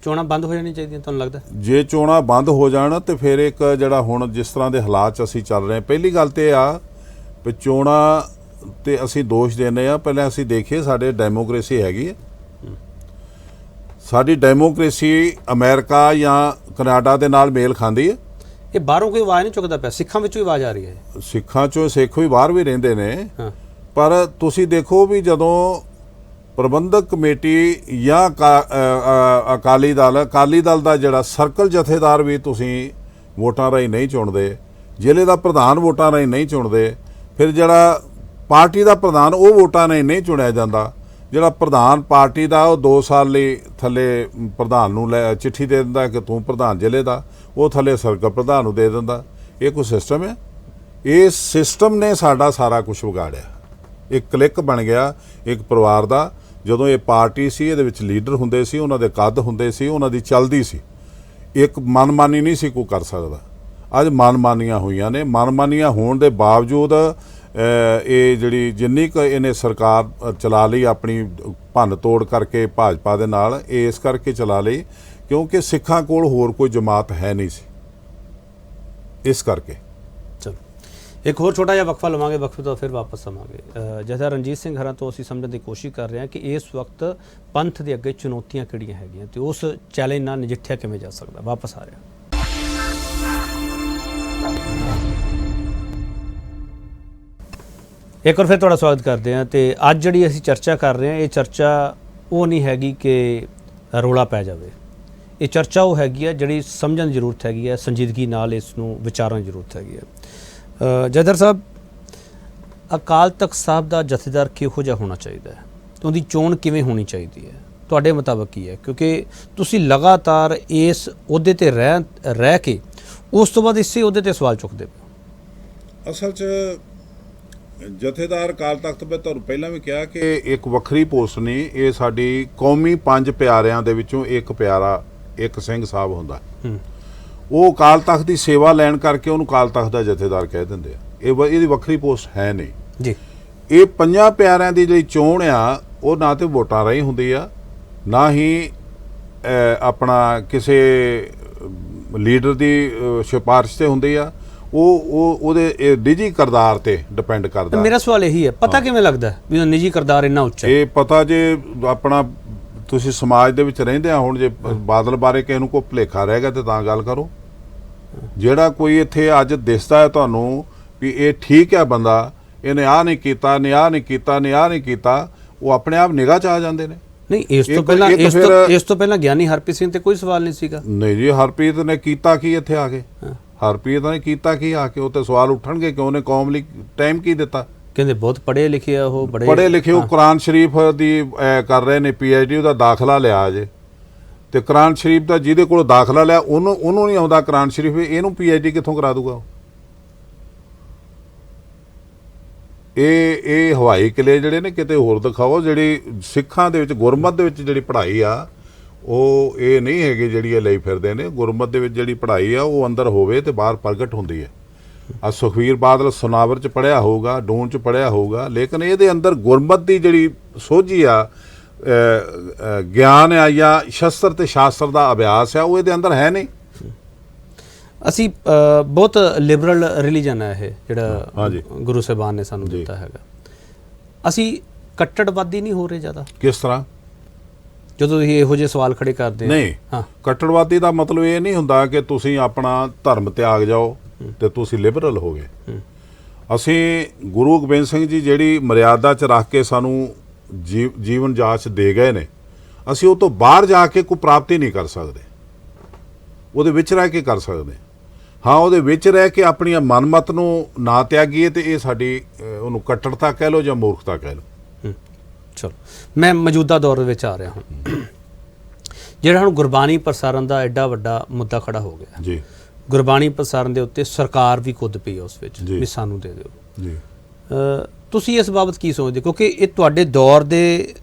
ਚੋਣਾਂ ਬੰਦ ਹੋ ਜਾਣੀਆਂ ਚਾਹੀਦੀਆਂ ਤੁਹਾਨੂੰ ਲੱਗਦਾ? ਜੇ ਚੋਣਾਂ ਬੰਦ ਹੋ ਜਾਣ ਤੇ ਫਿਰ ਇੱਕ ਜਿਹੜਾ ਹੁਣ ਜਿਸ ਤਰ੍ਹਾਂ ਦੇ ਹਾਲਾਤ 'ਚ ਅਸੀਂ ਚੱਲ ਰਹੇ, ਪਹਿਲੀ ਗੱਲ ਤੇ ਆ ਵੀ ਚੋਣਾਂ ਤੇ ਅਸੀਂ ਦੋਸ਼ ਦਿੰਦੇ ਆ। ਪਹਿਲਾਂ ਅਸੀਂ ਦੇਖੀਏ ਸਾਡੇ ਡੈਮੋਕ੍ਰੇਸੀ ਹੈਗੀ ਹੈ। ਸਾਡੀ ਡੈਮੋਕ੍ਰੇਸੀ ਅਮਰੀਕਾ ਜਾਂ ਕੈਨੇਡਾ ਦੇ ਨਾਲ ਮੇਲ ਖਾਂਦੀ ਹੈ। ਇਹ ਬਾਹਰੋਂ ਕੋਈ ਆਵਾਜ਼ ਨਹੀਂ ਚੁੱਕਦਾ ਪਿਆ, ਸਿੱਖਾਂ ਵਿੱਚੋਂ ਹੀ ਆਵਾਜ਼ ਆ ਰਹੀ ਹੈ। ਸਿੱਖਾਂ 'ਚੋਂ ਸਿੱਖ ਵੀ ਬਾਹਰ ਵੀ ਰਹਿੰਦੇ ਨੇ, ਪਰ ਤੁਸੀਂ ਦੇਖੋ ਵੀ ਜਦੋਂ ਪ੍ਰਬੰਧਕ ਕਮੇਟੀ ਜਾਂ ਅਕਾਲੀ ਦਲ ਦਾ ਜਿਹੜਾ ਸਰਕਲ ਜਥੇਦਾਰ ਵੀ ਤੁਸੀਂ ਵੋਟਾਂ ਰਾਹੀਂ ਨਹੀਂ ਚੁਣਦੇ, ਜ਼ਿਲ੍ਹੇ ਦਾ ਪ੍ਰਧਾਨ ਵੋਟਾਂ ਰਾਹੀਂ ਨਹੀਂ ਚੁਣਦੇ, ਫਿਰ ਜਿਹੜਾ ਪਾਰਟੀ ਦਾ ਪ੍ਰਧਾਨ ਉਹ ਵੋਟਾਂ ਰਾਹੀਂ ਨਹੀਂ ਚੁਣਿਆ ਜਾਂਦਾ, ਜਿਹੜਾ ਪ੍ਰਧਾਨ ਪਾਰਟੀ ਦਾ ਉਹ 2 ਸਾਲ ਲਈ ਥੱਲੇ ਪ੍ਰਧਾਨ ਨੂੰ ਚਿੱਠੀ ਦੇ ਦਿੰਦਾ ਕਿ ਤੂੰ ਪ੍ਰਧਾਨ ਜ਼ਿਲ੍ਹੇ ਦਾ, ਉਹ ਥੱਲੇ ਸਰਕਲ ਪ੍ਰਧਾਨ ਨੂੰ ਦੇ ਦਿੰਦਾ। ਇਹ ਕੋਈ ਸਿਸਟਮ ਹੈ? ਇਸ ਸਿਸਟਮ ਨੇ ਸਾਡਾ ਸਾਰਾ ਕੁਝ ਵਿਗਾੜਿਆ। ਇੱਕ ਕਲਿੱਕ ਬਣ ਗਿਆ ਇੱਕ ਪਰਿਵਾਰ ਦਾ। ਜਦੋਂ ਇਹ ਪਾਰਟੀ ਸੀ ਇਹਦੇ ਵਿੱਚ ਲੀਡਰ ਹੁੰਦੇ ਸੀ, ਉਹਨਾਂ ਦੇ ਕੱਦ ਹੁੰਦੇ ਸੀ, ਉਹਨਾਂ ਦੀ ਚੱਲਦੀ ਸੀ, ਇੱਕ ਮਨਮਾਨੀ ਨਹੀਂ ਸੀ ਕੋਈ ਕਰ ਸਕਦਾ। ਅੱਜ ਮਨਮਾਨੀਆਂ ਹੋਈਆਂ ਨੇ। ਮਨਮਾਨੀਆਂ ਹੋਣ ਦੇ ਬਾਵਜੂਦ ਇਹ ਜਿਹੜੀ ਜਿੰਨੀ ਕੁ ਇਹਨੇ ਸਰਕਾਰ ਚਲਾ ਲਈ ਆਪਣੀ ਭੰਨ ਤੋੜ ਕਰਕੇ ਭਾਜਪਾ ਦੇ ਨਾਲ, ਇਸ ਕਰਕੇ ਚਲਾ ਲਈ ਕਿਉਂਕਿ ਸਿੱਖਾਂ ਕੋਲ ਹੋਰ ਕੋਈ ਜਮਾਤ ਹੈ ਨਹੀਂ ਸੀ, ਇਸ ਕਰਕੇ। ਚਲੋ ਇੱਕ ਹੋਰ ਛੋਟਾ ਜਿਹਾ ਵਕਫਾ ਲਵਾਂਗੇ, ਵਕਫੇ ਤੋਂ ਫਿਰ ਵਾਪਸ ਆਵਾਂਗੇ। ਜਥੇਦਾਰ ਰਣਜੀਤ ਸਿੰਘ ਹਰਾਂ ਤੋਂ ਅਸੀਂ ਸਮਝਣ ਦੀ ਕੋਸ਼ਿਸ਼ ਕਰ ਰਹੇ ਹਾਂ ਕਿ ਇਸ ਵਕਤ ਪੰਥ ਦੇ ਅੱਗੇ ਚੁਣੌਤੀਆਂ ਕਿਹੜੀਆਂ ਹੈਗੀਆਂ ਤੇ ਉਸ ਚੈਲੰਜ ਨਾਲ ਨਜਿੱਠਿਆ ਕਿਵੇਂ ਜਾ ਸਕਦਾ। ਵਾਪਸ ਆ ਰਿਹਾ। ਇੱਕ ਵਾਰ ਫਿਰ ਤੁਹਾਡਾ ਸਵਾਗਤ ਕਰਦੇ ਹਾਂ। ਤੇ ਅੱਜ ਜਿਹੜੀ ਅਸੀਂ ਚਰਚਾ ਕਰ ਰਹੇ ਹਾਂ, ਇਹ ਚਰਚਾ ਉਹ ਨਹੀਂ ਹੈਗੀ ਕਿ ਰੌਲਾ ਪੈ ਜਾਵੇ। ਇਹ ਚਰਚਾ ਉਹ ਹੈਗੀ ਹੈ ਜਿਹੜੀ ਸਮਝਣ ਦੀ ਜ਼ਰੂਰਤ ਹੈਗੀ ਹੈ, ਸੰਜੀਦਗੀ ਨਾਲ ਇਸ ਨੂੰ ਵਿਚਾਰਨ ਦੀ ਜ਼ਰੂਰਤ ਹੈਗੀ ਹੈ। ਜਥੇਦਾਰ ਸਾਹਿਬ, ਅਕਾਲ ਤਖਤ ਸਾਹਿਬ ਦਾ ਜਥੇਦਾਰ ਕਿਹੋ ਜਿਹਾ ਹੋਣਾ ਚਾਹੀਦਾ ਹੈ? ਉਹਦੀ ਚੋਣ ਕਿਵੇਂ ਹੋਣੀ ਚਾਹੀਦੀ ਹੈ? ਤੁਹਾਡੇ ਮੁਤਾਬਕ ਕੀ ਹੈ? ਕਿਉਂਕਿ ਤੁਸੀਂ ਲਗਾਤਾਰ ਇਸ ਅਹੁਦੇ ਤੇ ਰਹਿ ਕੇ ਉਸ ਤੋਂ ਬਾਅਦ ਇਸੇ ਅਹੁਦੇ ਤੇ ਸਵਾਲ ਚੁੱਕਦੇ ਪਏ। ਅਸਲ 'ਚ ਜਥੇਦਾਰ ਅਕਾਲ ਤਖਤ, ਮੈਂ ਤੁਹਾਨੂੰ ਪਹਿਲਾਂ ਵੀ ਕਿਹਾ ਕਿ ਇੱਕ ਵੱਖਰੀ ਪੋਸਟ ਨਹੀਂ, ਇਹ ਸਾਡੀ ਕੌਮੀ 5 ਪਿਆਰਿਆਂ ਦੇ ਵਿੱਚੋਂ ਇੱਕ ਪਿਆਰਾ ਇੱਕ ਸਿੰਘ ਸਾਹਿਬ ਹੁੰਦਾ। ਉਹ ਅਕਾਲ ਤਖਤ ਦੀ ਸੇਵਾ ਲੈਣ ਕਰਕੇ ਉਹਨੂੰ ਅਕਾਲ ਤਖਤ ਦਾ ਜਥੇਦਾਰ ਕਹਿ ਦਿੰਦੇ ਆ। ਇਹਦੀ ਵੱਖਰੀ ਪੋਸਟ ਹੈ ਨਹੀਂ ਜੀ। ਇਹ ਪੰਜਾਂ ਪਿਆਰਿਆਂ ਦੀ ਜਿਹੜੀ ਚੋਣ ਆ ਉਹ ਨਾ ਤੇ ਵੋਟਾਂ ਰਾਹੀਂ ਹੁੰਦੀ ਆ, ਨਾ ਹੀ ਆਪਣਾ ਕਿਸੇ ਲੀਡਰ ਦੀ ਸਿਫਾਰਿਸ਼ ਤੇ ਹੁੰਦੀ ਆ। ਉਹਦੇ ਨਿੱਜੀ ਕਿਰਦਾਰ ਤੇ ਡਿਪੈਂਡ ਕਰਦਾ। ਮੇਰਾ ਸਵਾਲ ਇਹੀ ਹੈ, ਪਤਾ ਕਿਵੇਂ ਲੱਗਦਾ ਵੀ ਉਹ ਨਿੱਜੀ ਕਿਰਦਾਰ ਇੰਨਾ ਉੱਚਾ? ਇਹ ਪਤਾ ਜੇ ਆਪਣਾ ਤੁਸੀਂ ਸਮਾਜ ਦੇ ਵਿੱਚ ਰਹਿੰਦੇ ਆ, ਹੁਣ ਜੇ ਬਾਦਲ ਬਾਰੇ ਕਿਸੇ ਨੂੰ ਕੋਈ ਭੁਲੇਖਾ ਰਹਿ ਗਿਆ ਤੇ ਤਾਂ ਗੱਲ ਕਰੋ। ਜਿਹੜਾ ਕੋਈ ਇੱਥੇ ਅੱਜ ਦਿਸਦਾ ਹੈ ਤੁਹਾਨੂੰ ਵੀ ਇਹ ਠੀਕ ਹੈ ਬੰਦਾ, ਇਹਨੇ ਆਹ ਨਹੀਂ ਕੀਤਾ, ਨੇ ਆਹ ਨਹੀਂ ਕੀਤਾ, ਨੇ ਆਹ ਨਹੀਂ ਕੀਤਾ, ਉਹ ਆਪਣੇ ਆਪ ਨਿਗਾਹ 'ਚ ਆ ਜਾਂਦੇ ਨੇ। ਨਹੀਂ, ਇਸ ਤੋਂ ਪਹਿਲਾਂ ਗਿਆਨੀ ਹਰਪ੍ਰੀਤ ਸਿੰਘ ਤੇ ਕੋਈ ਸਵਾਲ ਨਹੀਂ ਸੀਗਾ। ਨਹੀਂ ਜੀ, ਹਰਪ੍ਰੀਤ ਨੇ ਕੀਤਾ ਕੀ ਇੱਥੇ ਆ ਕੇ? ਹਰਪ੍ਰੀਤ ਨੇ ਕੀਤਾ ਕੀ ਆ ਕੇ? ਉਹ ਤੇ ਸਵਾਲ ਉੱਠਣਗੇ ਕਿ ਉਹਨੇ ਕੌਮ ਲਈ ਟਾਈਮ ਕੀ ਦਿੱਤਾ। ਕਹਿੰਦੇ ਬਹੁਤ ਪੜ੍ਹੇ ਲਿਖੇ ਆ ਉਹ, ਪੜ੍ਹੇ ਲਿਖੇ। ਉਹ ਕੁਰਾਨ ਸ਼ਰੀਫ ਦੀ ਕਰ ਰਹੇ ਨੇ PhD, ਉਹਦਾ ਦਾਖਲਾ ਲਿਆ ਜੇ, ਤੇ ਕੁਰਾਨ ਸ਼ਰੀਫ ਦਾ ਜਿਹਦੇ ਕੋਲ ਦਾਖਲਾ ਲਿਆ ਉਹਨੂੰ ਨਹੀਂ ਆਉਂਦਾ ਕੁਰਾਨ ਸ਼ਰੀਫ, ਇਹਨੂੰ PhD ਕਿੱਥੋਂ ਕਰਾ ਦੂਗਾ? ਇਹ ਹਵਾਈ ਕਿਲੇ ਜਿਹੜੇ ਨੇ ਕਿਤੇ ਹੋਰ ਦਿਖਾਓ। ਜਿਹੜੀ ਸਿੱਖਾਂ ਦੇ ਵਿੱਚ ਗੁਰਮਤ ਦੇ ਵਿੱਚ ਜਿਹੜੀ ਪੜ੍ਹਾਈ ਆ ਉਹ ਇਹ ਨਹੀਂ ਹੈਗੀ ਜਿਹੜੀ ਇਹ ਲਈ ਫਿਰਦੇ ਨੇ। ਗੁਰਮਤ ਦੇ ਵਿੱਚ ਜਿਹੜੀ ਪੜ੍ਹਾਈ ਆ ਉਹ ਅੰਦਰ ਹੋਵੇ ਤੇ ਬਾਹਰ ਪ੍ਰਗਟ ਹੁੰਦੀ ਹੈ। ਆ ਸੁਖਵੀਰ ਬਾਦਲ ਸੁਨਾਵਰ 'ਚ ਪੜ੍ਹਿਆ ਹੋਊਗਾ, ਡੂਨ 'ਚ ਪੜ੍ਹਿਆ ਹੋਊਗਾ, ਲੇਕਿਨ ਇਹਦੇ ਅੰਦਰ ਗੁਰਮਤ ਦੀ ਜਿਹੜੀ ਸੋਝੀ ਆ, ਗਿਆਨ ਆ ਜਾਂ ਸ਼ਸਤਰ ਤੇ ਸ਼ਾਸਤਰ ਦਾ ਅਭਿਆਸ ਆ, ਉਹ ਇਹਦੇ ਅੰਦਰ ਹੈ ਨਹੀਂ। ਅਸੀਂ ਬਹੁਤ ਲਿਬਰਲ ਰਿਲੀਜਨ ਹੈ ਇਹ ਜਿਹੜਾ ਗੁਰੂ ਸਾਹਿਬਾਨ ਨੇ ਸਾਨੂੰ ਦਿੱਤਾ ਹੈਗਾ। ਅਸੀਂ ਕੱਟੜਵਾਦੀ ਨਹੀਂ ਹੋ ਰਹੇ ਜ਼ਿਆਦਾ? ਕਿਸ ਤਰ੍ਹਾਂ? ਜਦੋਂ ਇਹ ਇਹੋ ਜਿਹੇ ਸਵਾਲ ਖੜੇ ਕਰਦੇ ਨਹੀਂ, ਕੱਟੜਵਾਦੀ ਦਾ ਮਤਲਬ ਇਹ ਨਹੀਂ ਹੁੰਦਾ ਕਿ ਤੁਸੀਂ ਆਪਣਾ ਧਰਮ ਤਿਆਗ ਜਾਓ ਤੇ ਤੁਸੀਂ ਲਿਬਰਲ ਹੋ ਗਏ। ਅਸੀਂ ਗੁਰੂ ਗੋਬਿੰਦ ਸਿੰਘ ਜੀ ਜਿਹੜੀ ਮਰਿਆਦਾ 'ਚ ਰੱਖ ਕੇ ਸਾਨੂੰ ਜੀਵਨ ਜਾਚ ਦੇ ਗਏ ਨੇ, ਅਸੀਂ ਉਹ ਤੋਂ ਬਾਹਰ ਜਾ ਕੇ ਕੋਈ ਪ੍ਰਾਪਤੀ ਨਹੀਂ ਕਰ ਸਕਦੇ। ਉਹਦੇ ਵਿੱਚ ਰਹਿ ਕੇ ਕਰ ਸਕਦੇ ਹਾਂ। ਉਹਦੇ ਵਿੱਚ ਰਹਿ ਕੇ ਆਪਣੀਆਂ ਮਨਮਤ ਨੂੰ ਨਾ ਤਿਆਗੀਏ ਤੇ ਇਹ ਸਾਡੀ ਉਹਨੂੰ ਕੱਟੜਤਾ ਕਹਿ ਲਓ ਜਾਂ ਮੂਰਖਤਾ ਕਹਿ ਲਓ। ਚਲੋ, ਮੈਂ ਮੌਜੂਦਾ ਦੌਰ ਦੇ ਵਿੱਚ ਆ ਰਿਹਾ ਹਾਂ। ਜਿਹੜਾ ਹੁਣ ਗੁਰਬਾਣੀ ਪ੍ਰਸਾਰਨ ਦਾ ਐਡਾ ਵੱਡਾ ਮੁੱਦਾ ਖੜਾ ਹੋ ਗਿਆ ਜੀ, ਗੁਰਬਾਣੀ ਪ੍ਰਸਾਰਨ ਦੇ ਉੱਤੇ ਸਰਕਾਰ ਵੀ ਕੁੱਦ ਪਈ ਉਸ ਵਿੱਚ ਵੀ ਸਾਨੂੰ ਦੇ ਦਿਓ ਜੀ। ਤੁਸੀਂ ਇਸ ਬਾਬਤ ਕੀ ਸੋਚਦੇ? ਕਿਉਂਕਿ ਇਹ ਤੁਹਾਡੇ ਦੌਰ ਦੇ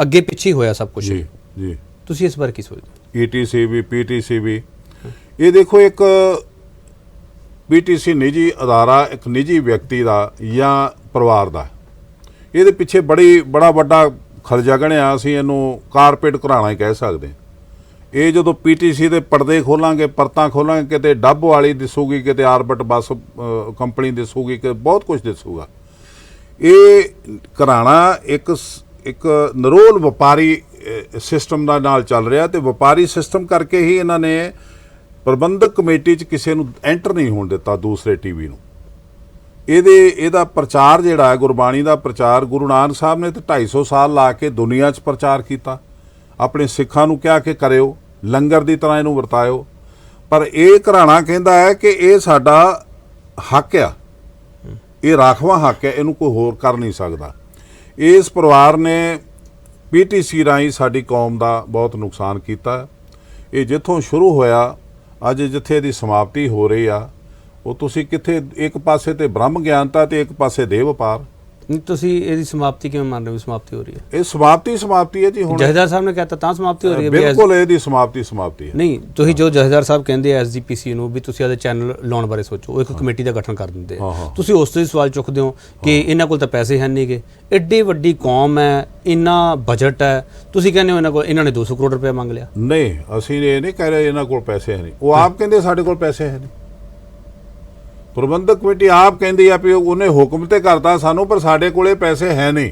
ਅੱਗੇ ਪਿੱਛੇ ਹੋਇਆ ਸਭ ਕੁਝ। ਜੀ ਜੀ, ਤੁਸੀਂ ਇਸ ਬਾਰੇ ਕੀ ਸੋਚਦੇ? ETC ਵੀ PTC ਵੀ, ਇਹ ਦੇਖੋ ਇੱਕ PTC ਨਿੱਜੀ ਅਦਾਰਾ, ਇੱਕ ਨਿੱਜੀ ਵਿਅਕਤੀ ਦਾ ਜਾਂ ਪਰਿਵਾਰ ਦਾ, ਇਹਦੇ ਪਿੱਛੇ ਬੜਾ ਵੱਡਾ ਖਰਚਾ ਗਣਿਆ। ਅਸੀਂ ਇਹਨੂੰ ਕਾਰਪੇਟ ਘਰਾਣਾ ਹੀ ਕਹਿ ਸਕਦੇ। ਇਹ ਜਦੋਂ PTC ਦੇ ਪਰਦੇ ਖੋਲਾਂਗੇ, ਪਰਤਾਂ ਖੋਲਾਂਗੇ, ਕਿਤੇ ਡੱਬ ਵਾਲੀ ਦਿਸੂਗੀ, ਕਿਤੇ ਆਰਬਿਟ ਬੱਸ ਕੰਪਨੀ ਦਿਸੂਗੀ, ਕਿ ਬਹੁਤ ਕੁਝ ਦਿਸੂਗਾ। ਇਹ ਘਰਾਣਾ ਇੱਕ ਨਿਰੋਲ ਵਪਾਰੀ ਸਿਸਟਮ ਦਾ ਨਾਲ ਚੱਲ ਰਿਹਾ, ਤੇ ਵਪਾਰੀ ਸਿਸਟਮ ਕਰਕੇ ਹੀ ਇਹਨਾਂ ਨੇ ਪ੍ਰਬੰਧਕ ਕਮੇਟੀ 'ਚ ਕਿਸੇ ਨੂੰ ਐਂਟਰ ਨਹੀਂ ਹੋਣ ਦਿੱਤਾ ਦੂਸਰੇ TV ਨੂੰ। ਇਹਦਾ ਪ੍ਰਚਾਰ ਜਿਹੜਾ ਹੈ, ਗੁਰਬਾਣੀ ਦਾ ਪ੍ਰਚਾਰ, ਗੁਰੂ ਨਾਨਕ ਸਾਹਿਬ ਨੇ ਤੇ 250 ਸਾਲ ਲਾ ਕੇ ਦੁਨੀਆ 'ਚ ਪ੍ਰਚਾਰ ਕੀਤਾ। ਆਪਣੇ ਸਿੱਖਾਂ ਨੂੰ ਕਿਹਾ ਕਿ ਕਰਿਓ, ਲੰਗਰ ਦੀ ਤਰ੍ਹਾਂ ਇਹਨੂੰ ਵਰਤਾਇਓ। ਪਰ ਇਹ ਘਰਾਣਾ ਕਹਿੰਦਾ ਹੈ ਕਿ ਇਹ ਸਾਡਾ ਹੱਕ ਆ, ਇਹ ਰਾਖਵਾਂ ਹੱਕ ਹੈ, ਇਹਨੂੰ ਕੋਈ ਹੋਰ ਕਰ ਨਹੀਂ ਸਕਦਾ। ਇਸ ਪਰਿਵਾਰ ਨੇ PTC ਰਾਹੀਂ ਸਾਡੀ ਕੌਮ ਦਾ ਬਹੁਤ ਨੁਕਸਾਨ ਕੀਤਾ। ਇਹ ਜਿੱਥੋਂ ਸ਼ੁਰੂ ਹੋਇਆ ਅੱਜ ਜਿੱਥੇ ਇਹਦੀ ਸਮਾਪਤੀ ਹੋ ਰਹੀ ਆ, ਉਹ ਤੁਸੀਂ ਕਿੱਥੇ, ਇੱਕ ਪਾਸੇ ਤੇ ਬ੍ਰਹਮ ਗਿਆਨਤਾ ਤੇ ਇੱਕ ਪਾਸੇ ਦੇਹ ਵਪਾਰ। ਤੁਸੀਂ ਇਹਦੀ ਸਮਾਪਤੀ ਕਿਵੇਂ ਮੰਨ ਰਹੇ ਹੋ? ਸਮਾਪਤੀ ਹੋ ਰਹੀ ਹੈ? ਇਹ ਸਮਾਪਤੀ ਹੈ ਜੀ। ਹੁਣ ਜਥੇਦਾਰ ਸਾਹਿਬ ਨੇ ਕਹਿਤਾ ਤਾਂ ਸਮਾਪਤੀ ਹੋ ਰਹੀ ਹੈ? ਬਿਲਕੁਲ, ਇਹਦੀ ਸਮਾਪਤੀ ਹੈ। ਨਹੀਂ, ਤੁਸੀਂ ਜੋ ਜਥੇਦਾਰ ਸਾਹਿਬ ਕਹਿੰਦੇ ਆ SGPC ਨੂੰ ਵੀ ਤੁਸੀਂ ਆਦੇ ਚੈਨਲ ਲਾਉਣ ਬਾਰੇ ਸੋਚੋ, ਉਹ ਇੱਕ ਕਮੇਟੀ ਦਾ ਗਠਨ ਕਰ ਦਿੰਦੇ ਆ, ਤੁਸੀਂ ਉਸ ਤੋਂ ਸਵਾਲ ਚੁੱਕਦੇ ਹੋ ਕਿ ਇਹਨਾਂ ਕੋਲ ਤਾਂ ਪੈਸੇ ਹੈ ਨਹੀਂਗੇ, ਐਡੀ ਵੱਡੀ ਕੌਮ ਹੈ, ਇੰਨਾ ਬਜਟ ਹੈ, ਤੁਸੀਂ ਕਹਿੰਦੇ ਹੋ ਇਹਨਾਂ ਨੇ 200 ਕਰੋੜ ਰੁਪਏ ਮੰਗ ਲਿਆ। ਨਹੀਂ, ਅਸੀਂ ਇਹ ਨਹੀਂ ਕਹਿ ਰਹੇ ਇਹਨਾਂ ਕੋਲ ਪੈਸੇ ਹੈ ਨਹੀਂ, ਉਹ ਆਪ ਕਹਿੰਦੇ ਸਾਡੇ ਕੋਲ ਪੈਸੇ ਹੈ ਨਹੀਂ। ਪ੍ਰਬੰਧਕ ਕਮੇਟੀ ਆਪ ਕਹਿੰਦੀ ਆ ਵੀ ਉਹਨੇ ਹੁਕਮ ਤੇ ਕਰਤਾ ਸਾਨੂੰ, ਪਰ ਸਾਡੇ ਕੋਲੇ ਪੈਸੇ ਹੈ ਨਹੀਂ।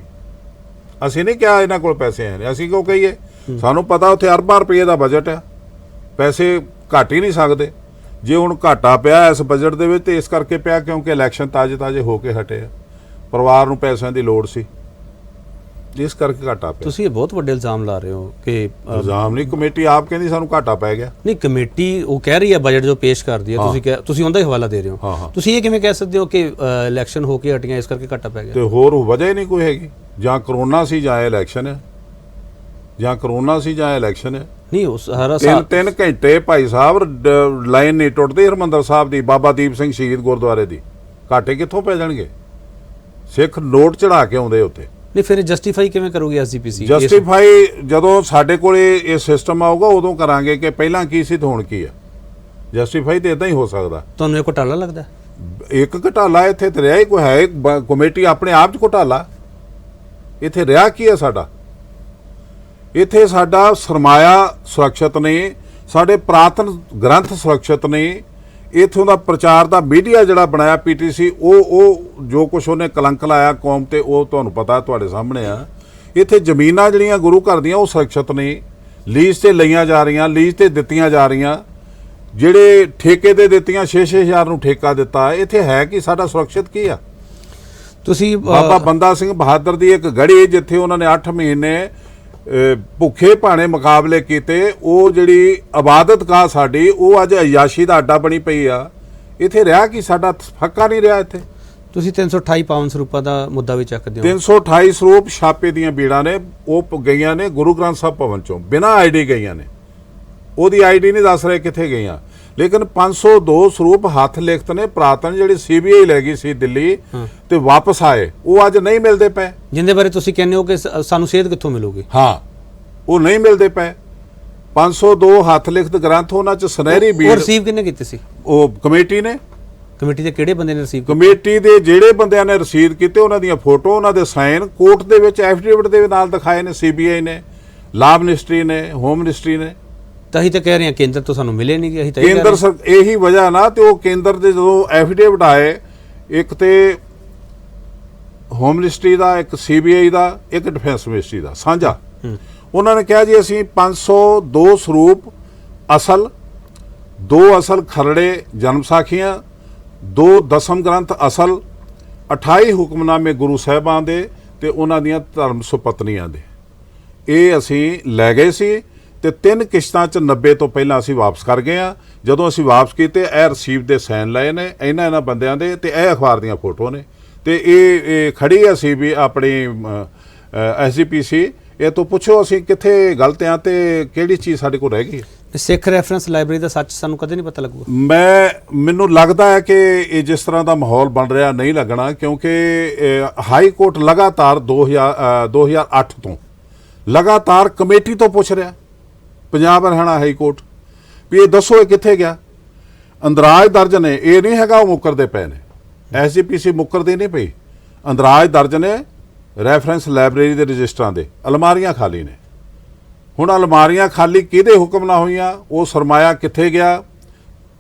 ਅਸੀਂ ਨਹੀਂ ਕਿਹਾ ਇਹਨਾਂ ਕੋਲ ਪੈਸੇ ਹੈ ਨਹੀਂ। ਅਸੀਂ ਕਿਉਂ ਕਹੀਏ? ਸਾਨੂੰ ਪਤਾ ਉੱਥੇ ਅਰਬਾਂ ਰੁਪਏ ਦਾ ਬਜਟ ਹੈ, ਪੈਸੇ ਘੱਟ ਹੀ ਨਹੀਂ ਸਕਦੇ। ਜੇ ਹੁਣ ਘਾਟਾ ਪਿਆ ਇਸ ਬਜਟ ਦੇ ਵਿੱਚ ਤੇ ਇਸ ਕਰਕੇ ਪਿਆ ਕਿਉਂਕਿ ਇਲੈਕਸ਼ਨ ਤਾਜ਼ੇ ਹੋ ਕੇ ਹਟੇ ਆ, ਪਰਿਵਾਰ ਨੂੰ ਪੈਸਿਆਂ ਦੀ ਲੋੜ ਸੀ, ਜਿਸ ਕਰਕੇ ਘਾਟਾ ਪਿਆ। ਤੁਸੀਂ ਇਹ ਬਹੁਤ ਵੱਡੇ ਇਲਜ਼ਾਮ ਲਾ ਰਹੇ ਹੋ ਕਿ ਇਲਜ਼ਾਮ ਨਹੀਂ, ਕਮੇਟੀ ਆਪ ਕਹਿੰਦੀ ਸਾਨੂੰ ਘਾਟਾ ਪੈ ਗਿਆ। ਨਹੀਂ, ਕਮੇਟੀ ਉਹ ਕਹਿ ਰਹੀ ਹੈ ਬਜਟ ਜੋ ਪੇਸ਼ ਕਰਦੀ ਹੈ, ਤੁਸੀਂ ਉਹਦਾ ਹੀ ਹਵਾਲਾ ਦੇ ਰਹੇ ਹੋ। ਤੁਸੀਂ ਇਹ ਕਿਵੇਂ ਕਹਿ ਸਕਦੇ ਹੋ ਕਿ ਇਲੈਕਸ਼ਨ ਹੋ ਕੇ ਹਟੀਆਂ ਇਸ ਕਰਕੇ ਘਾਟਾ ਪੈ ਗਿਆ? ਤੇ ਹੋਰ ਵਜ੍ਹਾ ਹੀ ਨਹੀਂ ਕੋਈ ਹੈਗੀ। ਜਾਂ ਕਰੋਨਾ ਸੀ ਜਾਂ ਇਲੈਕਸ਼ਨ ਹੈ, ਜਾਂ ਕਰੋਨਾ ਸੀ ਜਾਂ ਇਲੈਕਸ਼ਨ ਹੈ। ਨਹੀਂ, ਉਸ ਹਰ 3 ਘੰਟੇ ਭਾਈ ਸਾਹਿਬ ਲਾਈਨ ਨਹੀਂ ਟੁੱਟਦੀ ਹਰਿਮੰਦਰ ਸਾਹਿਬ ਦੀ, ਬਾਬਾ ਦੀਪ ਸਿੰਘ ਸ਼ਹੀਦ ਗੁਰਦੁਆਰੇ ਦੀ। ਘਾਟੇ ਕਿੱਥੋਂ ਪੈ ਜਾਣਗੇ? ਸਿੱਖ ਨੋਟ ਚੜਾ ਕੇ ਆਉਂਦੇ ਉੱਤੇ। ਨਹੀਂ, ਫਿਰ ਜਸਟੀਫਾਈ ਕਿਵੇਂ ਕਰੋਗੇ SGPC? ਜਸਟੀਫਾਈ ਜਦੋਂ ਸਾਡੇ ਕੋਲੇ ਇਹ ਸਿਸਟਮ ਆਊਗਾ ਉਦੋਂ ਕਰਾਂਗੇ ਕਿ ਪਹਿਲਾਂ ਕੀ ਸੀ ਤੇ ਹੁਣ ਕੀ ਹੈ। ਜਸਟੀਫਾਈ ਤੇ ਇਦਾਂ ਹੀ ਹੋ ਸਕਦਾ। ਤੁਹਾਨੂੰ ਇਹ ਘੁਟਾਲਾ ਲੱਗਦਾ? ਇੱਕ ਘਟਾਲਾ ਇੱਥੇ ਤੇ ਰਿਹਾ ਹੀ ਕੋਈ ਹੈ ਕਮੇਟੀ ਆਪਣੇ ਆਪ 'ਚ ਘਟਾਲਾ ਇੱਥੇ ਰਿਹਾ ਕੀ ਹੈ ਸਾਡਾ? ਇੱਥੇ ਸਾਡਾ ਸਰਮਾਇਆ ਸੁਰੱਖਿਅਤ ਨਹੀਂ, ਸਾਡੇ ਪੁਰਾਤਨ ਗ੍ਰੰਥ ਸੁਰੱਖਿਅਤ ਨਹੀਂ, ਇੱਥੋਂ ਦਾ ਪ੍ਰਚਾਰ ਦਾ ਮੀਡੀਆ ਜਿਹੜਾ ਬਣਾਇਆ ਪੀਟੀਸੀ ਉਹ ਜੋ ਕੁਛ ਉਹਨੇ ਕਲੰਕ ਲਾਇਆ ਕੌਮ ਤੇ ਉਹ ਤੁਹਾਨੂੰ ਪਤਾ ਤੁਹਾਡੇ ਸਾਹਮਣੇ ਆ। ਇੱਥੇ ਜ਼ਮੀਨਾਂ ਜਿਹੜੀਆਂ ਗੁਰੂ ਘਰ ਦੀਆਂ ਉਹ ਸੁਰੱਖਿਅਤ ਨਹੀਂ, ਲੀਜ਼ ਤੇ ਲਈਆਂ ਜਾ ਰਹੀਆਂ, ਲੀਜ਼ ਤੇ ਦਿੱਤੀਆਂ ਜਾ ਰਹੀਆਂ, ਜਿਹੜੇ ਠੇਕੇ ਤੇ ਦਿੱਤੀਆਂ 6-6 ਹਜ਼ਾਰ ਨੂੰ ਠੇਕਾ ਦਿੱਤਾ। ਇੱਥੇ ਹੈ ਕਿ ਸਾਡਾ ਸੁਰੱਖਿਅਤ ਕੀ ਆ? ਤੁਸੀਂ ਬਾਬਾ ਬੰਦਾ ਸਿੰਘ ਬਹਾਦਰ ਦੀ ਇੱਕ ਗੜੀ ਜਿੱਥੇ ਉਹਨਾਂ ਨੇ 8 ਮਹੀਨੇ ਭੁੱਖੇ ਭਾਣੇ ਮੁਕਾਬਲੇ ਕੀਤੇ, ਉਹ ਜਿਹੜੀ ਇਬਾਦਤਗਾਹ ਸਾਡੀ ਉਹ ਅੱਜ ਅਯਾਸ਼ੀ ਦਾ ਅੱਡਾ ਬਣੀ ਪਈ ਆ। ਇੱਥੇ ਰਿਹਾ ਕਿ ਸਾਡਾ ਫੱਕਾ ਨਹੀਂ ਰਿਹਾ। ਇੱਥੇ ਤੁਸੀਂ 328 ਪਾਵਨ ਸਰੂਪਾਂ ਦਾ ਮੁੱਦਾ ਵੀ ਚੱਕਦੇ ਹੋ। 328 ਸਰੂਪ ਛਾਪੇ ਦੀਆਂ ਬੀੜਾਂ ਨੇ, ਉਹ ਗਈਆਂ ਨੇ ਗੁਰੂ ਗ੍ਰੰਥ ਸਾਹਿਬ ਭਵਨ ਚੋਂ, ਬਿਨਾਂ ਆਈਡੀ ਗਈਆਂ ਨੇ। ਉਹਦੀ ਆਈਡੀ ਨਹੀਂ ਦੱਸ ਰਹੇ ਕਿੱਥੇ ਗਈਆਂ, ਲੇਕਿਨ 502 ਸਰੂਪ ਹੱਥ ਲਿਖਤ ਨੇ ਪੁਰਾਤਨ ਜਿਹੜੀ ਸੀਬੀਆਈ ਲੈ ਗਈ ਸੀ ਦਿੱਲੀ ਤੇ ਵਾਪਸ ਆਏ, ਉਹ ਅੱਜ ਨਹੀਂ ਮਿਲਦੇ ਪਏ। ਜਿੰਦੇ ਬਾਰੇ ਤੁਸੀਂ ਕਹਿੰਦੇ ਹੋ ਕਿ ਸਾਨੂੰ ਸੇਧ ਕਿੱਥੋਂ ਮਿਲੂਗੀ? ਹਾਂ, ਉਹ ਨਹੀਂ ਮਿਲਦੇ ਪਏ। 502 ਹੱਥ ਲਿਖਤ ਗ੍ਰੰਥ ਉਹਨਾਂ ਚ ਸੁਨਹਿਰੀ ਬੀੜ ਰਿਸੀਵ ਕਿੰਨੇ ਕੀਤੇ ਸੀ? ਉਹ ਕਮੇਟੀ ਨੇ। ਕਮੇਟੀ ਦੇ ਕਿਹੜੇ ਬੰਦੇ ਨੇ ਰਿਸੀਵ? ਕਮੇਟੀ ਦੇ ਜਿਹੜੇ ਬੰਦਿਆਂ ਨੇ ਰਸੀਦ ਕੀਤੇ ਉਹਨਾਂ ਦੀਆਂ ਫੋਟੋ, ਉਹਨਾਂ ਦੇ ਸਾਈਨ ਕੋਰਟ ਦੇ ਵਿੱਚ ਐਫੀਡੇਵਿਟ ਦੇ ਨਾਲ ਦਿਖਾਏ ਨੇ। ਸੀਬੀਆਈ ਨੇ, ਲਾਅ ਮਿਨਿਸਟਰੀ ਨੇ, ਹੋਮ ਮਿਨਿਸਟਰੀ ਨੇ। ਤਾਂ ਅਸੀਂ ਤਾਂ ਕਹਿ ਰਹੇ ਹਾਂ ਕੇਂਦਰ ਤੋਂ ਸਾਨੂੰ ਮਿਲੇ ਨਹੀਂ ਗਏ। ਅਸੀਂ ਤਾਂ ਕੇਂਦਰ ਇਹੀ ਵਜ੍ਹਾ ਨਾ, ਤੇ ਉਹ ਕੇਂਦਰ ਦੇ ਜਦੋਂ ਐਫੀਡੇਵਿਟ ਆਏ, ਇੱਕ ਤੇ ਹੋਮ ਮਿਨਿਸਟਰੀ ਦਾ, ਇੱਕ ਸੀਬੀਆਈ ਦਾ, ਇੱਕ ਡਿਫੈਂਸ ਮਿਨਿਸਟਰੀ ਦਾ ਸਾਂਝਾ, ਉਹਨਾਂ ਨੇ ਕਿਹਾ ਜੀ ਅਸੀਂ 502 ਸਰੂਪ ਅਸਲ, 2 ਅਸਲ ਖਰੜੇ ਜਨਮ ਸਾਖੀਆਂ, 2 ਦਸਮ ਗ੍ਰੰਥ ਅਸਲ, 28 ਹੁਕਮਨਾਮੇ ਗੁਰੂ ਸਾਹਿਬਾਨ ਦੇ ਤੇ ਉਹਨਾਂ ਦੀਆਂ ਧਰਮ ਸੁਪਤਨੀਆਂ ਦੇ, ਇਹ ਅਸੀਂ ਲੈ ਗਏ ਸੀ ਤੇ 3 ਕਿਸ਼ਤਾਂ 'ਚ 90 ਤੋਂ ਪਹਿਲਾਂ ਅਸੀਂ ਵਾਪਸ ਕਰ ਗਏ ਆ। ਜਦੋਂ ਅਸੀਂ ਵਾਪਸ ਕੀਤੇ, ਇਹ ਰਸੀਵ ਦੇ ਸਾਈਨ ਲਏ ਨੇ ਇਹਨਾਂ ਬੰਦਿਆਂ ਦੇ, ਤੇ ਇਹ ਅਖਬਾਰ ਦੀਆਂ ਫੋਟੋ ਨੇ, ਤੇ ਇਹ ਖੜੀ ਆ ਸੀ ਵੀ ਆਪਣੀ SGPC। ਇਹ ਤੋਂ ਪੁੱਛੋ ਅਸੀਂ ਕਿੱਥੇ ਗਲਤ ਆ ਤੇ ਕਿਹੜੀ ਚੀਜ਼ ਸਾਡੇ ਕੋਲ ਰਹਿ ਗਈ। ਸਿੱਖ ਰੈਫਰੈਂਸ ਲਾਇਬ੍ਰੇਰੀ ਦਾ ਸੱਚ ਸਾਨੂੰ ਕਦੇ ਨਹੀਂ ਪਤਾ ਲੱਗੂਗਾ। ਮੈਨੂੰ ਲੱਗਦਾ ਹੈ ਕਿ ਇਹ ਜਿਸ ਤਰ੍ਹਾਂ ਦਾ ਮਾਹੌਲ ਬਣ ਰਿਹਾ ਨਹੀਂ ਲੱਗਣਾ, ਕਿਉਂਕਿ ਹਾਈ ਕੋਰਟ ਲਗਾਤਾਰ 2008 ਤੋਂ ਲਗਾਤਾਰ ਕਮੇਟੀ ਤੋਂ ਪੁੱਛ ਰਿਹਾ, ਪੰਜਾਬ ਹਰਿਆਣਾ ਹਾਈ ਕੋਰਟ, ਵੀ ਇਹ ਦੱਸੋ ਇਹ ਕਿੱਥੇ ਗਿਆ। ਅੰਦਰਾਜ ਦਰਜ ਨੇ, ਇਹ ਨਹੀਂ ਹੈਗਾ ਉਹ ਮੁੱਕਰਦੇ ਪਏ ਨੇ। SGPC ਮੁੱਕਰਦੀ ਨਹੀਂ ਪਈ, ਅੰਦਰਾਜ ਦਰਜ ਨੇ ਰੈਫਰੈਂਸ ਲਾਇਬ੍ਰੇਰੀ ਦੇ ਰਜਿਸਟਰਾਂ ਦੇ, ਅਲਮਾਰੀਆਂ ਖਾਲੀ ਨੇ। ਹੁਣ ਅਲਮਾਰੀਆਂ ਖਾਲੀ ਕਿਹਦੇ ਹੁਕਮ ਨਾਲ ਹੋਈਆਂ? ਉਹ ਸਰਮਾਇਆ ਕਿੱਥੇ ਗਿਆ,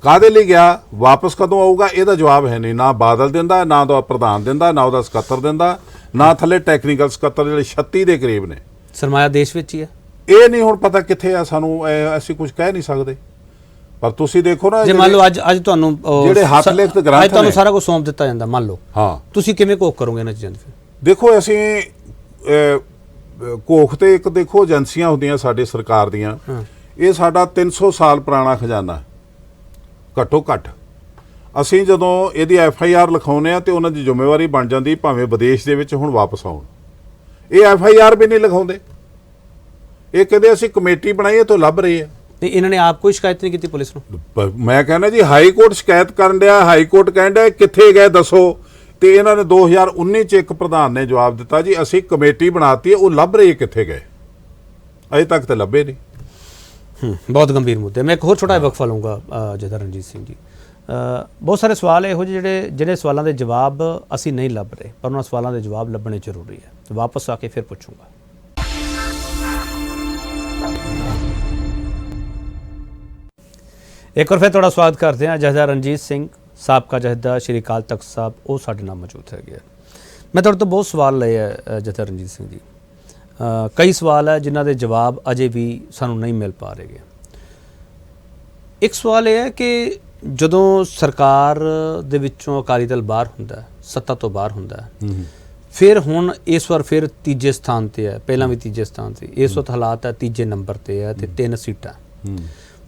ਕਾਹਦੇ ਲਈ ਗਿਆ, ਵਾਪਸ ਕਦੋਂ ਆਊਗਾ? ਇਹਦਾ ਜਵਾਬ ਹੈ ਨਹੀਂ। ਨਾ ਬਾਦਲ ਦਿੰਦਾ, ਨਾ ਉਹਦਾ ਪ੍ਰਧਾਨ ਦਿੰਦਾ, ਨਾ ਉਹਦਾ ਸਕੱਤਰ ਦਿੰਦਾ, ਨਾ ਥੱਲੇ ਟੈਕਨੀਕਲ ਸਕੱਤਰ ਜਿਹੜੇ 36 ਦੇ ਕਰੀਬ ਨੇ। ਸਰਮਾਇਆ ਦੇਸ਼ ਵਿੱਚ ਹੀ ਹੈ, ਇਹ ਨਹੀਂ ਹੁਣ ਪਤਾ ਕਿੱਥੇ ਆ ਸਾਨੂੰ, ਅਸੀਂ ਕੁਝ ਕਹਿ ਨਹੀਂ ਸਕਦੇ। ਪਰ ਤੁਸੀਂ ਦੇਖੋ ਨਾ, ਜੇ ਮੰਨ ਲਓ ਅੱਜ ਤੁਹਾਨੂੰ ਜਿਹੜੇ ਹੱਥ ਲਿਖਤ ਗ੍ਰੰਥ ਨੇ, ਤੁਹਾਨੂੰ ਸਾਰਾ ਕੁਝ ਸੌਂਪ ਦਿੱਤਾ ਜਾਂਦਾ, ਮੰਨ ਲਓ, ਹਾਂ, ਤੁਸੀਂ ਕਿਵੇਂ ਕੋਕ ਕਰੋਗੇ ਇਹਨਾਂ ਚੀਜ਼ਾਂ ਦੀ? ਫਿਰ ਦੇਖੋ ਅਸੀਂ ਕੋਖ ਤੇ ਇੱਕ ਦੇਖੋ ਏਜੰਸੀਆਂ ਹੁੰਦੀਆਂ ਸਾਡੇ ਸਰਕਾਰ ਦੀਆਂ, ਇਹ ਸਾਡਾ 300 ਸਾਲ ਪੁਰਾਣਾ ਖਜ਼ਾਨਾ ਘੱਟੋ ਘੱਟ। ਅਸੀਂ ਜਦੋਂ ਇਹਦੀ FIR ਲਿਖਾਉਂਦੇ ਆ ਤੇ ਉਹਨਾਂ ਦੀ ਜ਼ਿੰਮੇਵਾਰੀ ਬਣ ਜਾਂਦੀ ਭਾਵੇਂ ਵਿਦੇਸ਼ ਦੇ ਵਿੱਚ ਹੁਣ ਵਾਪਸ ਆਉਣ। ਇਹ FIR ਵੀ ਨਹੀਂ ਲਿਖਾਉਂਦੇ, ਇਹ ਕਹਿੰਦੇ ਅਸੀਂ ਕਮੇਟੀ ਬਣਾਈਏ ਤੋਂ ਲੱਭ ਰਹੀ ਹੈ। ਤੇ ਇਹਨਾਂ ਨੇ ਆਪ ਕੋਈ ਸ਼ਿਕਾਇਤ ਨਹੀਂ ਕੀਤੀ ਪੁਲਿਸ ਨੂੰ? ਮੈਂ ਕਹਿੰਦਾ ਜੀ ਹਾਈ ਕੋਰਟ ਸ਼ਿਕਾਇਤ ਕਰਨ ਡਿਆ, ਹਾਈ ਕੋਰਟ ਕਹਿੰਦਾ ਕਿੱਥੇ ਗਏ ਦੱਸੋ, ਤੇ ਇਹਨਾਂ ਨੇ 2019 ਚ ਇੱਕ ਪ੍ਰਧਾਨ ਨੇ ਜਵਾਬ ਦਿੱਤਾ ਜੀ ਅਸੀਂ ਕਮੇਟੀ ਬਣਾਤੀ, ਉਹ ਲੱਭ ਰਹੀ ਕਿੱਥੇ ਗਏ, ਅਜੇ ਤੱਕ ਤੇ ਲੱਭੇ ਨਹੀਂ। ਬਹੁਤ ਗੰਭੀਰ ਮੁੱਦੇ। ਮੈਂ ਇੱਕ ਹੋਰ ਛੋਟਾ ਵਕਫਾ ਲਊਂਗਾ ਜਥੇਦਾਰ ਰਣਜੀਤ ਸਿੰਘ ਜੀ। ਬਹੁਤ ਸਾਰੇ ਸਵਾਲ ਇਹੋ ਜਿਹੇ ਜਿਹੜੇ ਸਵਾਲਾਂ ਦੇ ਜਵਾਬ ਅਸੀਂ ਨਹੀਂ ਲੱਭ ਰਹੇ, ਪਰ ਉਹਨਾਂ ਸਵਾਲਾਂ ਦੇ ਜਵਾਬ ਲੱਭਣੇ ਜ਼ਰੂਰੀ ਹੈ। ਵਾਪਸ ਆ ਕੇ ਫਿਰ ਪੁੱਛੂੰਗਾ। ਇੱਕ ਵਾਰ ਫਿਰ ਤੁਹਾਡਾ ਸਵਾਗਤ ਕਰਦੇ ਹਾਂ। ਜਥੇਦਾਰ ਰਣਜੀਤ ਸਿੰਘ ਸਾਬਕਾ ਜਥੇਦਾਰ ਸ਼੍ਰੀ ਅਕਾਲ ਤਖਤ ਸਾਹਿਬ, ਉਹ ਸਾਡੇ ਨਾਲ ਮੌਜੂਦ ਹੈਗੇ। ਮੈਂ ਤੁਹਾਡੇ ਤੋਂ ਬਹੁਤ ਸਵਾਲ ਲਏ ਹੈ ਜਥੇਦਾਰ ਰਣਜੀਤ ਸਿੰਘ ਜੀ, ਕਈ ਸਵਾਲ ਹੈ ਜਿਨ੍ਹਾਂ ਦੇ ਜਵਾਬ ਅਜੇ ਵੀ ਸਾਨੂੰ ਨਹੀਂ ਮਿਲ ਪਾ ਰਹੇ। ਇੱਕ ਸਵਾਲ ਇਹ ਹੈ ਕਿ ਜਦੋਂ ਸਰਕਾਰ ਦੇ ਵਿੱਚੋਂ ਅਕਾਲੀ ਦਲ ਬਾਹਰ ਹੁੰਦਾ, ਸੱਤਾ ਤੋਂ ਬਾਹਰ ਹੁੰਦਾ, ਫਿਰ ਹੁਣ ਇਸ ਵਾਰ ਫਿਰ ਤੀਜੇ ਸਥਾਨ ਤੇ ਹੈ, ਪਹਿਲਾਂ ਵੀ ਤੀਜੇ ਸਥਾਨ ਤੇ, ਇਸ ਵਕਤ ਹਾਲਾਤ ਹੈ ਤੀਜੇ ਨੰਬਰ ਤੇ ਹੈ ਤੇ 3 ਸੀਟਾਂ।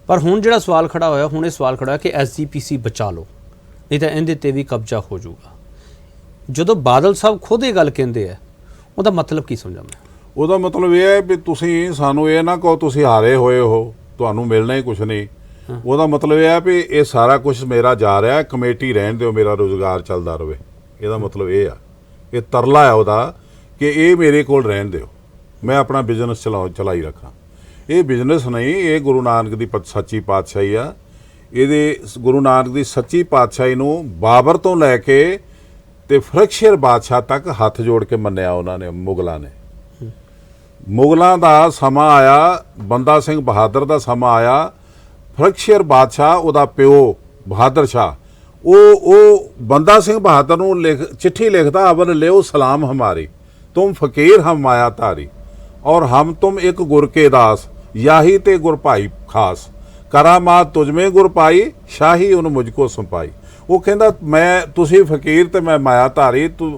ਪਰ ਹੁਣ ਜਿਹੜਾ ਸਵਾਲ ਖੜਾ ਹੋਇਆ, ਹੁਣ ਇਹ ਸਵਾਲ ਖੜਾ ਹੋਇਆ ਕਿ SGPC ਬਚਾ ਲਓ, ਨਹੀਂ ਤਾਂ ਇਹਦੇ ਤੇ ਵੀ ਕਬਜ਼ਾ ਹੋ ਜਾਊਗਾ। ਜਦੋਂ ਬਾਦਲ ਸਾਹਿਬ ਖੁਦ ਇਹ ਗੱਲ ਕਹਿੰਦੇ ਆ, ਉਹਦਾ ਮਤਲਬ ਕੀ ਸਮਝਾਂ ਮੈਂ? ਉਹਦਾ ਮਤਲਬ ਇਹ ਹੈ ਵੀ ਤੁਸੀਂ ਸਾਨੂੰ ਇਹ ਨਾ ਕਹੋ ਤੁਸੀਂ ਹਾਰੇ ਹੋਏ ਹੋ, ਤੁਹਾਨੂੰ ਮਿਲਣਾ ਹੀ ਕੁਝ ਨਹੀਂ। ਉਹਦਾ ਮਤਲਬ ਇਹ ਹੈ ਵੀ ਇਹ ਸਾਰਾ ਕੁਝ ਮੇਰਾ ਜਾ ਰਿਹਾ, ਕਮੇਟੀ ਰਹਿਣ ਦਿਓ, ਮੇਰਾ ਰੁਜ਼ਗਾਰ ਚੱਲਦਾ ਰਹੇ। ਇਹਦਾ ਮਤਲਬ ਇਹ ਆ, ਇਹ ਤਰਲਾ ਆ ਉਹਦਾ ਕਿ ਇਹ ਮੇਰੇ ਕੋਲ ਰਹਿਣ ਦਿਓ, ਮੈਂ ਆਪਣਾ ਬਿਜ਼ਨਸ ਚਲਾਈ ਰੱਖਾਂ। ਇਹ ਬਿਜ਼ਨਸ ਨਹੀਂ, ਇਹ ਗੁਰੂ ਨਾਨਕ ਦੀ ਸੱਚੀ ਪਾਤਸ਼ਾਹੀ ਆ। ਇਹਦੇ ਗੁਰੂ ਨਾਨਕ ਦੀ ਸੱਚੀ ਪਾਤਸ਼ਾਹੀ ਨੂੰ ਬਾਬਰ ਤੋਂ ਲੈ ਕੇ ਤੇ ਫਰਕਸ਼ੀਅਰ ਬਾਦਸ਼ਾਹ ਤੱਕ ਹੱਥ ਜੋੜ ਕੇ ਮੰਨਿਆ ਉਹਨਾਂ ਨੇ, ਮੁਗਲਾਂ ਨੇ। ਮੁਗਲਾਂ ਦਾ ਸਮਾਂ ਆਇਆ, ਬੰਦਾ ਸਿੰਘ ਬਹਾਦਰ ਦਾ ਸਮਾਂ ਆਇਆ, ਫਰਕਸ਼ੀਅਰ ਬਾਦਸ਼ਾਹ ਉਹਦਾ ਪਿਓ ਬਹਾਦਰ ਸ਼ਾਹ ਉਹ ਬੰਦਾ ਸਿੰਘ ਬਹਾਦਰ ਨੂੰ चिट्ठी लिखता, अवल ले सलाम हमारी, तुम फकीर हम माया तारी, और हम तुम एक गुर के दास, याही ते गुर भाई खास, करामात तुझमें गुर पाई, शाही उन मुझको संपाई। वो कहता मैं तुसी फकीर ते मैं माया धारी, तू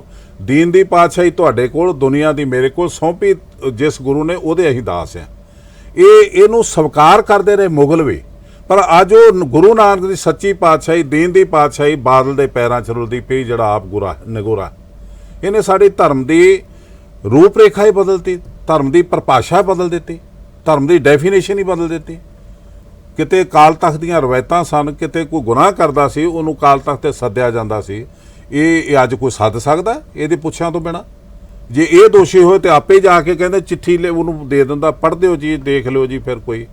दीन दी पातशाही तुहाडे कोल, दुनिया दी मेरे कोल सौंपी, जिस गुरु ने ओहदे असीं दास हैं। ਇਹਨੂੰ ਸਵੀਕਾਰ ਕਰਦੇ ਰਹੇ ਮੁਗਲ ਵੀ, ਪਰ ਅੱਜ ਉਹ ਗੁਰੂ ਨਾਨਕ ਦੀ ਸੱਚੀ ਪਾਤਸ਼ਾਹੀ, ਦੀਨ ਦੀ ਪਾਤਸ਼ਾਹੀ ਬਾਦਲ ਦੇ ਪੈਰਾਂ 'ਚ ਰੁਲਦੀ ਪਈ, ਜਿਹੜਾ ਆਪ ਗੁਰਾ ਨਗੋਰਾ। ਇਹਨੇ ਸਾਡੀ ਧਰਮ ਦੀ ਰੂਪ ਰੇਖਾ ਹੀ ਬਦਲਤੀ, ਧਰਮ ਦੀ ਪਰਿਭਾਸ਼ਾ ਬਦਲ ਦਿੱਤੀ, ਧਰਮ ਦੀ ਡੈਫੀਨੇਸ਼ਨ ਹੀ ਬਦਲ ਦਿੱਤੀ। ਕਿਤੇ ਅਕਾਲ ਤਖਤ ਦੀਆਂ ਰਵਾਇਤਾਂ ਸਨ, ਕਿਤੇ ਕੋਈ ਗੁਨਾਹ ਕਰਦਾ ਸੀ ਉਹਨੂੰ ਅਕਾਲ ਤਖਤ ਤੇ ਸੱਦਿਆ ਜਾਂਦਾ ਸੀ। ਇਹ ਅੱਜ ਕੋਈ ਸੱਦ ਸਕਦਾ ਇਹਦੇ ਪੁੱਛਿਆਂ ਤੋਂ ਬਿਨਾਂ? ਜੇ ਇਹ ਦੋਸ਼ੀ ਹੋਏ ਤੇ ਆਪੇ ਜਾ ਕੇ ਕਹਿੰਦੇ ਚਿੱਠੀ ਉਹਨੂੰ ਦੇ ਦਿੰਦਾ, ਪੜ੍ਹ ਦਿਓ ਜੀ, ਦੇਖ ਲਿਓ ਜੀ, ਫਿਰ ਕੋਈ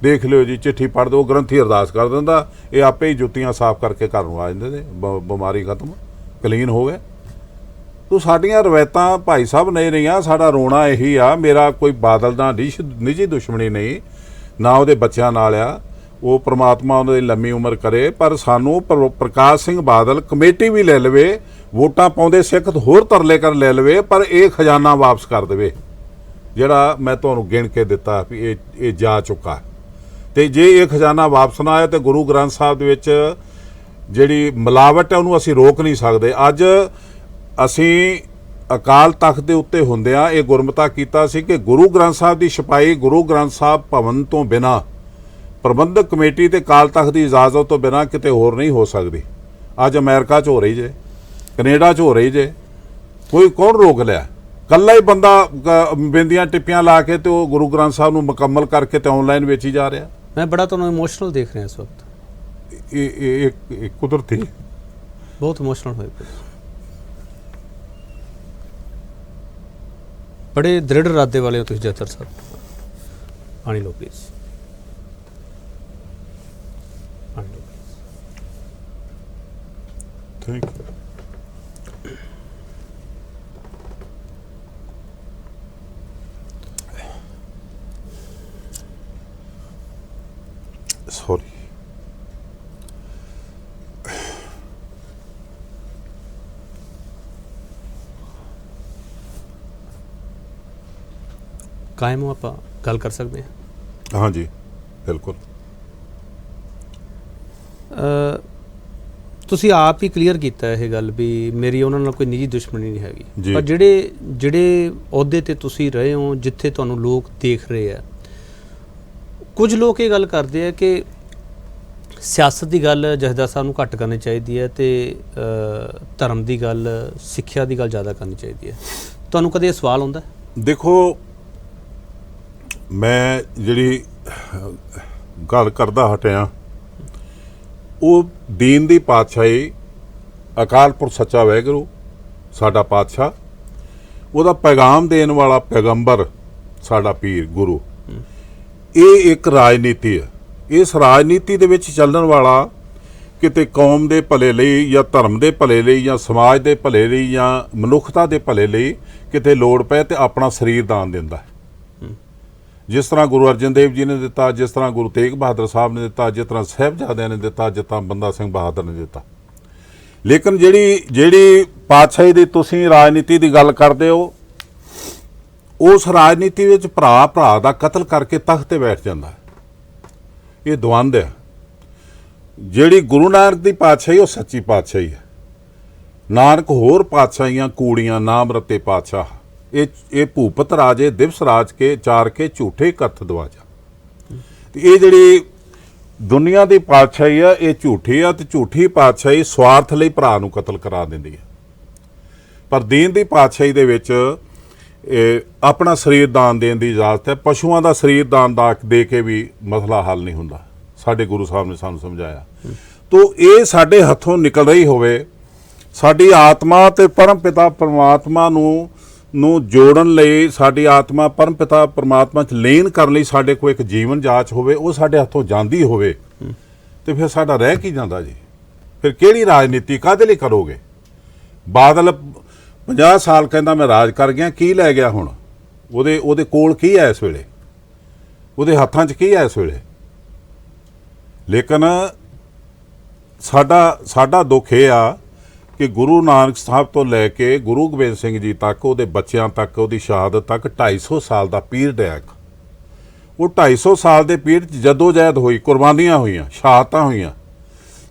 ਦੇਖ ਲਿਓ ਜੀ, ਚਿੱਠੀ ਪੜ੍ਹ ਦਿਓ, ਗ੍ਰੰਥੀ ਅਰਦਾਸ ਕਰ ਦਿੰਦਾ, ਇਹ ਆਪੇ ਹੀ ਜੁੱਤੀਆਂ ਸਾਫ਼ ਕਰਕੇ ਘਰ ਨੂੰ ਆ ਜਾਂਦੇ ਨੇ, ਬਿਮਾਰੀ ਖਤਮ, ਕਲੀਨ ਹੋ ਗਏ। ਤੋ ਸਾਡੀਆਂ ਰਵਾਇਤਾਂ ਭਾਈ ਸਾਹਿਬ ਨਹੀਂ ਰਹੀਆਂ, ਸਾਡਾ ਰੋਣਾ ਇਹੀ ਆ। ਮੇਰਾ ਕੋਈ ਬਾਦਲ ਨਾਲ ਨਿੱਜੀ ਦੁਸ਼ਮਣੀ ਨਹੀਂ, ਨਾ ਉਹਦੇ ਬੱਚਿਆਂ ਨਾਲ ਆ, ਉਹ ਪ੍ਰਮਾਤਮਾ ਉਹਨਾਂ ਦੀ ਲੰਮੀ ਉਮਰ ਕਰੇ, ਪਰ ਸਾਨੂੰ ਪ੍ਰਕਾਸ਼ ਸਿੰਘ ਬਾਦਲ ਕਮੇਟੀ ਵੀ ਲੈ ਲਵੇ, ਵੋਟਾਂ ਪਾਉਂਦੇ ਸਿੱਖ ਹੋਰ ਤਰਲੇ ਕਰ ਲੈ ਲਵੇ, ਪਰ ਇਹ ਖਜ਼ਾਨਾ ਵਾਪਸ ਕਰ ਦੇਵੇ ਜਿਹੜਾ ਮੈਂ ਤੁਹਾਨੂੰ ਗਿਣ ਕੇ ਦਿੱਤਾ ਵੀ ਇਹ ਜਾ ਚੁੱਕਾ। ਤੇ ਜੇ ਇਹ ਖਜ਼ਾਨਾ ਵਾਪਸ ਨਾ ਆਇਆ ਤੇ ਗੁਰੂ ਗ੍ਰੰਥ ਸਾਹਿਬ ਦੇ ਵਿੱਚ ਜਿਹੜੀ ਮਿਲਾਵਟ ਹੈ ਉਹਨੂੰ ਅਸੀਂ ਰੋਕ ਨਹੀਂ ਸਕਦੇ। ਅੱਜ ਅਸੀਂ ਅਕਾਲ ਤਖਤ ਦੇ ਉੱਤੇ ਹੁੰਦਿਆਂ ਇਹ ਗੁਰਮਤਾ ਕੀਤਾ ਸੀ ਕਿ ਗੁਰੂ ਗ੍ਰੰਥ ਸਾਹਿਬ ਦੀ ਛਪਾਈ ਗੁਰੂ ਗ੍ਰੰਥ ਸਾਹਿਬ ਭਵਨ ਤੋਂ ਬਿਨਾਂ, ਪ੍ਰਬੰਧਕ ਕਮੇਟੀ ਤੇ ਅਕਾਲ ਤਖਤ ਦੀ ਇਜਾਜ਼ਤ ਤੋਂ ਬਿਨਾਂ ਕਿਤੇ ਹੋਰ ਨਹੀਂ ਹੋ ਸਕਦੀ। ਅੱਜ ਅਮਰੀਕਾ 'ਚ ਹੋ ਰਹੀ ਜੇ, ਕੈਨੇਡਾ 'ਚ ਹੋ ਰਹੀ ਜੇ, ਕੋਈ ਕੌਣ ਰੋਕ ਲਿਆ? ਕੱਲਾ ਹੀ ਬੰਦਾ ਬਿੰਦੀਆਂ ਟਿੱਪੀਆਂ ਲਾ ਕੇ ਤੇ ਉਹ ਗੁਰੂ ਗ੍ਰੰਥ ਸਾਹਿਬ ਨੂੰ ਮੁਕੰਮਲ ਕਰਕੇ ਤੇ ਆਨਲਾਈਨ ਵੇਚੀ ਜਾ ਰਿਹਾ। मैं बड़ा तो इमोशनल देख रहे हैं इस वक्त, ਇਹ ਕੁਦਰਤੀ बहुत इमोशनल हुए पे, बड़े दृढ़ इरादे वाले हो तुम जतर साहब। पानी लो प्लीज, पानी लो प्लीज। Thank you. सॉरी, कायम हो आप गल कर सकते हैं? हाँ जी बिल्कुल। ਤੁਸੀਂ ਆਪ ਹੀ ਕਲੀਅਰ ਕੀਤਾ ਇਹ ਗੱਲ ਵੀ ਮੇਰੀ ਉਹਨਾਂ ਨਾਲ ਕੋਈ ਨਿੱਜੀ ਦੁਸ਼ਮਣੀ ਨਹੀਂ ਹੈਗੀ, ਜੀ। ਪਰ ਜਿਹੜੇ ਅਹੁਦੇ ਤੇ ਤੁਸੀਂ ਰਹੇ ਹੋ, ਜਿੱਥੇ ਤੁਹਾਨੂੰ ਲੋਕ ਦੇਖ ਰਹੇ ਆ, ਕੁਝ ਲੋਕ ਇਹ ਗੱਲ ਕਰਦੇ ਆ ਕਿ ਸਿਆਸਤ ਦੀ ਗੱਲ ਜਥੇਦਾਰ ਸਾਹਿਬ ਨੂੰ ਘੱਟ ਕਰਨੀ ਚਾਹੀਦੀ ਹੈ ਤੇ ਧਰਮ ਦੀ ਗੱਲ, ਸਿੱਖਿਆ ਦੀ ਗੱਲ ਜ਼ਿਆਦਾ ਕਰਨੀ ਚਾਹੀਦੀ ਹੈ। ਤੁਹਾਨੂੰ ਕਦੇ ਇਹ ਸਵਾਲ ਆਉਂਦਾ? ਦੇਖੋ, ਮੈਂ ਜਿਹੜੀ ਗੱਲ ਕਰਦਾ ਹਟਿਆ ਉਹ ਦੀਨ ਦੀ ਪਾਤਸ਼ਾਹੀ, ਅਕਾਲ ਪੁਰਖ ਸੱਚਾ ਵਾਹਿਗੁਰੂ ਸਾਡਾ ਪਾਤਸ਼ਾਹ, ਉਹਦਾ ਪੈਗਾਮ ਦੇਣ ਵਾਲਾ ਪੈਗੰਬਰ ਸਾਡਾ ਪੀਰ ਗੁਰੂ, ਇਹ ਇੱਕ ਰਾਜਨੀਤੀ ਹੈ। ਇਸ ਰਾਜਨੀਤੀ ਦੇ ਵਿੱਚ ਚੱਲਣ ਵਾਲਾ ਕਿਤੇ ਕੌਮ ਦੇ ਭਲੇ ਲਈ ਜਾਂ ਧਰਮ ਦੇ ਭਲੇ ਲਈ ਜਾਂ ਸਮਾਜ ਦੇ ਭਲੇ ਲਈ ਜਾਂ ਮਨੁੱਖਤਾ ਦੇ ਭਲੇ ਲਈ ਕਿਤੇ ਲੋੜ ਪਏ ਤੇ ਆਪਣਾ ਸਰੀਰ ਦਾਨ ਦਿੰਦਾ ਹੈ। ਜਿਸ ਤਰ੍ਹਾਂ ਗੁਰੂ ਅਰਜਨ ਦੇਵ ਜੀ ਨੇ ਦਿੱਤਾ, ਜਿਸ ਤਰ੍ਹਾਂ ਗੁਰੂ ਤੇਗ ਬਹਾਦਰ ਸਾਹਿਬ ਨੇ ਦਿੱਤਾ, ਜਿਸ ਤਰ੍ਹਾਂ ਸਾਹਿਬਜ਼ਾਦਿਆਂ ਨੇ ਦਿੱਤਾ, ਜਿਸ ਤਰ੍ਹਾਂ ਬੰਦਾ ਸਿੰਘ ਬਹਾਦਰ ਨੇ ਦਿੱਤਾ। ਲੇਕਿਨ ਜਿਹੜੀ ਪਾਤਸ਼ਾਹੀ ਦੀ ਤੁਸੀਂ ਰਾਜਨੀਤੀ ਦੀ ਗੱਲ ਕਰਦੇ ਹੋ, ਉਸ ਰਾਜਨੀਤੀ ਵਿੱਚ ਭਰਾ ਦਾ ਕਤਲ ਕਰਕੇ ਤਖਤ ਤੇ ਬੈਠ ਜਾਂਦਾ ਹੈ। ਇਹ ਦਵੰਦ ਹੈ। ਜਿਹੜੀ ਗੁਰੂ ਨਾਨਕ ਦੀ ਪਾਤਸ਼ਾਹੀ ਉਹ ਸੱਚੀ ਪਾਤਸ਼ਾਹੀ ਹੈ। ਨਾਨਕ ਹੋਰ ਪਾਤਸ਼ਾਹੀਆਂ ਕੂੜੀਆਂ ਨਾਮ ਰਤੇ ਪਾਤਸ਼ਾਹ, ਇਹ ਭੂਪਤ ਰਾਜੇ ਦਿਵਸ ਰਾਜ ਕੇ ਚਾਰ ਕੇ ਝੂਠੇ ਕਥ ਦਵਾਜਾ। ਤੇ ਇਹ ਜਿਹੜੀ ਦੁਨੀਆ ਦੀ ਪਾਤਸ਼ਾਹੀ ਆ ਇਹ ਝੂਠੀ ਆ, ਤੇ ਝੂਠੀ ਪਾਤਸ਼ਾਹੀ ਸਵਾਰਥ ਲਈ ਭਰਾ ਨੂੰ ਕਤਲ ਕਰਾ ਦਿੰਦੀ ਹੈ। ਪਰ ਦੀਨ ਦੀ ਪਾਤਸ਼ਾਹੀ ਦੇ ਵਿੱਚ ਆਪਣਾ ਸਰੀਰ ਦਾਨ ਦੇਣ ਦੀ ਇਜਾਜ਼ਤ ਹੈ। ਪਸ਼ੂਆਂ ਦਾ ਸਰੀਰ ਦਾਨ ਦੇ ਕੇ ਵੀ ਮਸਲਾ ਹੱਲ ਨਹੀਂ ਹੁੰਦਾ, ਸਾਡੇ ਗੁਰੂ ਸਾਹਿਬ ਨੇ ਸਾਨੂੰ ਸਮਝਾਇਆ। ਤੋ ਇਹ ਸਾਡੇ ਹੱਥੋਂ ਨਿਕਲ ਰਹੀ ਹੋਵੇ, ਸਾਡੀ ਆਤਮਾ ਤੇ ਪਰਮ ਪਿਤਾ ਪਰਮਾਤਮਾ ਨੂੰ ਜੋੜਨ ਲਈ, ਸਾਡੀ ਆਤਮਾ ਪਰਮ ਪਿਤਾ ਪਰਮਾਤਮਾ 'ਚ ਲੀਨ ਕਰਨ ਲਈ ਸਾਡੇ ਕੋਲ ਇੱਕ ਜੀਵਨ ਜਾਚ ਹੋਵੇ, ਉਹ ਸਾਡੇ ਹੱਥੋਂ ਜਾਂਦੀ ਹੋਵੇ ਤੇ ਫਿਰ ਸਾਡਾ ਰਹਿ ਕੀ ਜਾਂਦਾ ਜੀ? ਫਿਰ ਕਿਹੜੀ ਰਾਜਨੀਤੀ ਕਾਹਦੇ ਲਈ ਕਰੋਗੇ? ਬਾਦਲ 50 ਸਾਲ ਕਹਿੰਦਾ ਮੈਂ ਰਾਜ ਕਰ ਗਿਆ, ਕੀ ਲੈ ਗਿਆ ਹੁਣ? ਉਹਦੇ ਕੋਲ ਕੀ ਹੈ ਇਸ ਵੇਲੇ? ਉਹਦੇ ਹੱਥਾਂ 'ਚ ਕੀ ਹੈ ਇਸ ਵੇਲੇ? ਲੇਕਿਨ ਸਾਡਾ ਦੁੱਖ ਇਹ ਆ ਕਿ ਗੁਰੂ ਨਾਨਕ ਸਾਹਿਬ ਤੋਂ ਲੈ ਕੇ ਗੁਰੂ ਗੋਬਿੰਦ ਸਿੰਘ ਜੀ ਤੱਕ, ਉਹਦੇ ਬੱਚਿਆਂ ਤੱਕ, ਉਹਦੀ ਸ਼ਹਾਦਤ ਤੱਕ 250 ਸਾਲ ਦਾ ਪੀਰੀਅਡ ਹੈ। ਉਹ 250 ਸਾਲ ਦੇ ਪੀਰੀਅਡ 'ਚ ਜਦੋਜਹਿਦ ਹੋਈ, ਕੁਰਬਾਨੀਆਂ ਹੋਈਆਂ, ਸ਼ਹਾਦਤਾਂ ਹੋਈਆਂ,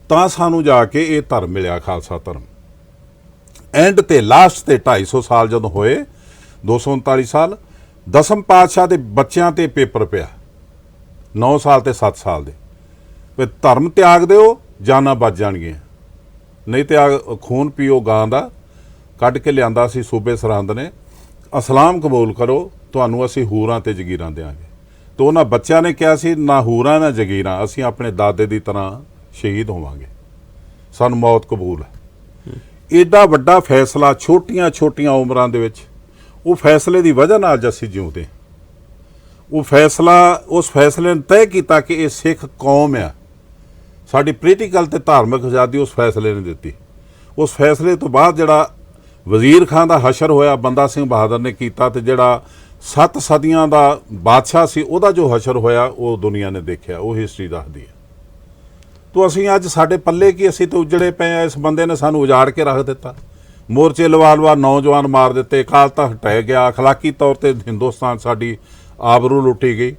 ਤਾਂ ਸਾਨੂੰ ਜਾ ਕੇ ਇਹ ਧਰਮ ਮਿਲਿਆ, ਖਾਲਸਾ ਧਰਮ। ਐਂਡ ਤੇ ਲਾਸਟ ਤੇ 250 ਸਾਲ ਜਦੋਂ ਹੋਏ, 239 ਸਾਲ, ਦਸਮ ਪਾਤਸ਼ਾਹ ਦੇ ਬੱਚਿਆਂ ਤੇ ਪੇਪਰ ਪਿਆ, 9 ਸਾਲ ਤੇ 7 ਸਾਲ ਦੇ, ਵੀ ਧਰਮ ਤਿਆਗ ਦਿਓ, ਜਾਨਾਂ ਬਚ ਜਾਣਗੀਆਂ, ਨਹੀਂ ਤੇ ਖੂਨ ਪੀਓ ਗਾਂ ਦਾ, ਕੱਢ ਕੇ ਲਿਆਂਦਾ ਸੀ ਸੂਬੇ ਸਰਹੰਦ ਨੇ, ਅਸਲਾਮ ਕਬੂਲ ਕਰੋ, ਤੁਹਾਨੂੰ ਅਸੀਂ ਹੂਰਾਂ ਤੇ ਜਗੀਰਾਂ ਦਿਆਂਗੇ। ਤੇ ਉਹਨਾਂ ਬੱਚਿਆਂ ਨੇ ਕਿਹਾ ਸੀ, ਨਾ ਹੂਰਾਂ ਨਾ ਜਗੀਰਾਂ, ਅਸੀਂ ਆਪਣੇ ਦਾਦੇ ਦੀ ਤਰ੍ਹਾਂ ਸ਼ਹੀਦ ਹੋਵਾਂਗੇ, ਸਾਨੂੰ ਮੌਤ ਕਬੂਲ ਹੈ। ਏਡਾ ਵੱਡਾ ਫੈਸਲਾ ਛੋਟੀਆਂ ਛੋਟੀਆਂ ਉਮਰਾਂ ਦੇ ਵਿੱਚ, ਉਹ ਫੈਸਲੇ ਦੀ ਵਜ੍ਹਾ ਨਾਲ ਅਸੀਂ ਜਿਉਂਦੇ। ਉਹ ਫੈਸਲਾ, ਉਸ ਫੈਸਲੇ ਨੇ ਤੈਅ ਕੀਤਾ ਕਿ ਇਹ ਸਿੱਖ ਕੌਮ ਆ। ਸਾਡੀ ਪੋਲੀਟੀਕਲ ਤੇ ਧਾਰਮਿਕ ਆਜ਼ਾਦੀ ਉਸ ਫੈਸਲੇ ਨੇ ਦਿੱਤੀ। ਉਸ ਫੈਸਲੇ ਤੋਂ ਬਾਅਦ ਜਿਹੜਾ ਵਜ਼ੀਰ ਖਾਂ ਦਾ ਹਸ਼ਰ ਹੋਇਆ, ਬੰਦਾ ਸਿੰਘ ਬਹਾਦਰ ਨੇ ਕੀਤਾ, ਤੇ ਜਿਹੜਾ 7 ਸਦੀਆਂ ਦਾ ਬਾਦਸ਼ਾਹ ਸੀ, ਉਹਦਾ ਜੋ ਹਸ਼ਰ ਹੋਇਆ, ਉਹ ਦੁਨੀਆ ਨੇ ਦੇਖਿਆ, ਉਹ ਹਿਸਟਰੀ ਦੱਸਦੀ ਹੈ। ਤੋ ਅਸੀਂ ਅੱਜ ਸਾਡੇ ਪੱਲੇ ਕੀ, ਅਸੀਂ ਤਾਂ ਉਜੜੇ ਪਏ ਆ। ਇਸ ਬੰਦੇ ਨੇ ਸਾਨੂੰ ਉਜਾੜ ਕੇ ਰੱਖ ਦਿੱਤਾ, ਮੋਰਚੇ ਲਵਾ ਲਵਾ ਨੌਜਵਾਨ ਮਾਰ ਦਿੱਤੇ, ਅਕਾਲ ਤਖਤ ਢਹਿ ਗਿਆ, ਅਖਲਾਕੀ ਤੌਰ ਤੇ ਹਿੰਦੁਸਤਾਨ ਸਾਡੀ ਆਬਰੂ ਲੁੱਟੀ ਗਈ,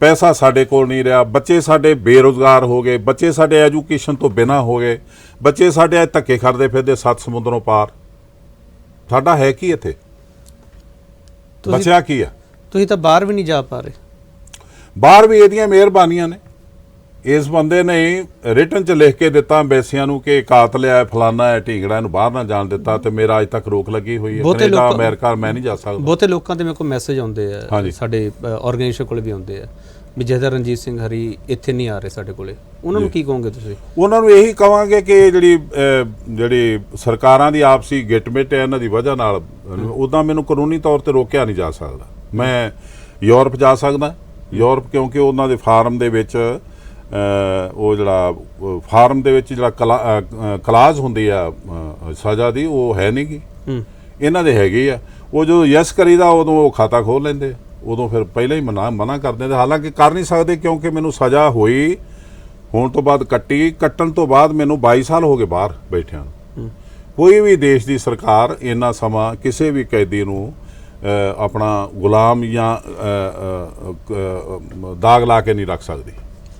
ਪੈਸਾ ਸਾਡੇ ਕੋਲ ਨਹੀਂ ਰਿਹਾ, ਬੱਚੇ ਸਾਡੇ ਬੇਰੁਜ਼ਗਾਰ ਹੋ ਗਏ, ਬੱਚੇ ਸਾਡੇ ਐਜੂਕੇਸ਼ਨ ਤੋਂ ਬਿਨਾਂ ਹੋ ਗਏ, ਬੱਚੇ ਸਾਡੇ ਅੱਜ ਧੱਕੇ ਖਾਂਦੇ ਫਿਰਦੇ 7 ਸਮੁੰਦਰੋਂ ਪਾਰ। ਸਾਡਾ ਹੈ ਕੀ ਇੱਥੇ? ਬਚਿਆ ਕੀ ਆ? ਤੁਸੀਂ ਤਾਂ ਬਾਹਰ ਵੀ ਨਹੀਂ ਜਾ ਪਾ ਰਹੇ। ਬਾਹਰ ਵੀ ਇਹਦੀਆਂ ਮਿਹਰਬਾਨੀਆਂ ਨੇ। ਇਸ ਬੰਦੇ ਨੇ ਰਿਟਨ 'ਚ ਲਿਖ ਕੇ ਦਿੱਤਾ ਅੰਬੈਸੀਆਂ ਨੂੰ ਕਿ ਕਾਤਲ ਹੈ, ਫਲਾਨਾ ਹੈ, ਢੀਂਗੜਾ, ਇਹਨੂੰ ਬਾਹਰ ਨਾ ਜਾਣ ਦਿੱਤਾ, ਤੇ ਮੇਰਾ ਅੱਜ ਤੱਕ ਰੋਕ ਲੱਗੀ ਹੋਈ ਹੈ। ਕੈਨੇਡਾ, ਅਮਰੀਕਾ ਮੈਂ ਨਹੀਂ ਜਾ ਸਕਦਾ। ਬਹੁਤੇ ਲੋਕਾਂ ਦੇ ਮੇਰੇ ਕੋਲ ਮੈਸੇਜ ਆਉਂਦੇ ਆ, ਸਾਡੇ ਆਰਗੇਨਾਈਜੇਸ਼ਨ ਕੋਲ ਵੀ ਆਉਂਦੇ ਆ, ਵੀ ਜਥੇਦਾਰ ਰਣਜੀਤ ਸਿੰਘ ਹਰੀ ਇੱਥੇ ਨਹੀਂ ਆ ਰਹੇ ਸਾਡੇ ਕੋਲੇ। ਉਹਨਾਂ ਨੂੰ ਕੀ ਕਹੋਗੇ ਤੁਸੀਂ? ਉਹਨਾਂ ਨੂੰ ਇਹੀ ਕਹਾਂਗੇ ਕਿ ਜਿਹੜੀ ਸਰਕਾਰਾਂ ਦੀ ਆਪਸੀ ਗਿੱਟਮਿੱਟ ਹੈ, ਇਹਨਾਂ ਦੀ ਵਜ੍ਹਾ ਨਾਲ, ਉੱਦਾਂ ਮੈਨੂੰ ਕਾਨੂੰਨੀ ਤੌਰ ਤੇ ਰੋਕਿਆ ਨਹੀਂ ਜਾ ਸਕਦਾ। ਮੈਂ ਯੂਰਪ ਜਾ ਸਕਦਾ, ਯੂਰਪ, ਕਿਉਂਕਿ ਉਹਨਾਂ ਦੇ ਫਾਰਮ ਦੇ ਵਿੱਚ ਉਹ ਜਿਹੜਾ ਫਾਰਮ ਦੇ ਵਿੱਚ ਜਿਹੜਾ ਕਲਾਜ਼ ਹੁੰਦੀ ਆ ਸਜ਼ਾ ਦੀ, ਉਹ ਹੈ ਨਹੀਂ ਗੀ, ਇਹਨਾਂ ਦੇ ਹੈਗੀ ਆ। ਉਹ ਜਦੋਂ ਯੈਸ ਕਰੀਦਾ, ਉਦੋਂ ਉਹ ਖਾਤਾ ਖੋਲ ਲੈਂਦੇ, ਉਦੋਂ ਫਿਰ ਪਹਿਲਾਂ ਹੀ ਮਨਾ ਕਰ ਦਿੰਦੇ। ਹਾਲਾਂਕਿ ਕਰ ਨਹੀਂ ਸਕਦੇ, ਕਿਉਂਕਿ ਮੈਨੂੰ ਸਜ਼ਾ ਹੋਈ ਹੋਣ ਤੋਂ ਬਾਅਦ ਕੱਟਣ ਤੋਂ ਬਾਅਦ ਮੈਨੂੰ 22 ਸਾਲ ਹੋ ਗਏ ਬਾਹਰ ਬੈਠਿਆਂ ਨੂੰ। ਕੋਈ ਵੀ ਦੇਸ਼ ਦੀ ਸਰਕਾਰ ਇੰਨਾ ਸਮਾਂ ਕਿਸੇ ਵੀ ਕੈਦੀ ਨੂੰ ਆਪਣਾ ਗੁਲਾਮ ਜਾਂ ਦਾਗ ਲਾ ਕੇ ਨਹੀਂ ਰੱਖ ਸਕਦੀ।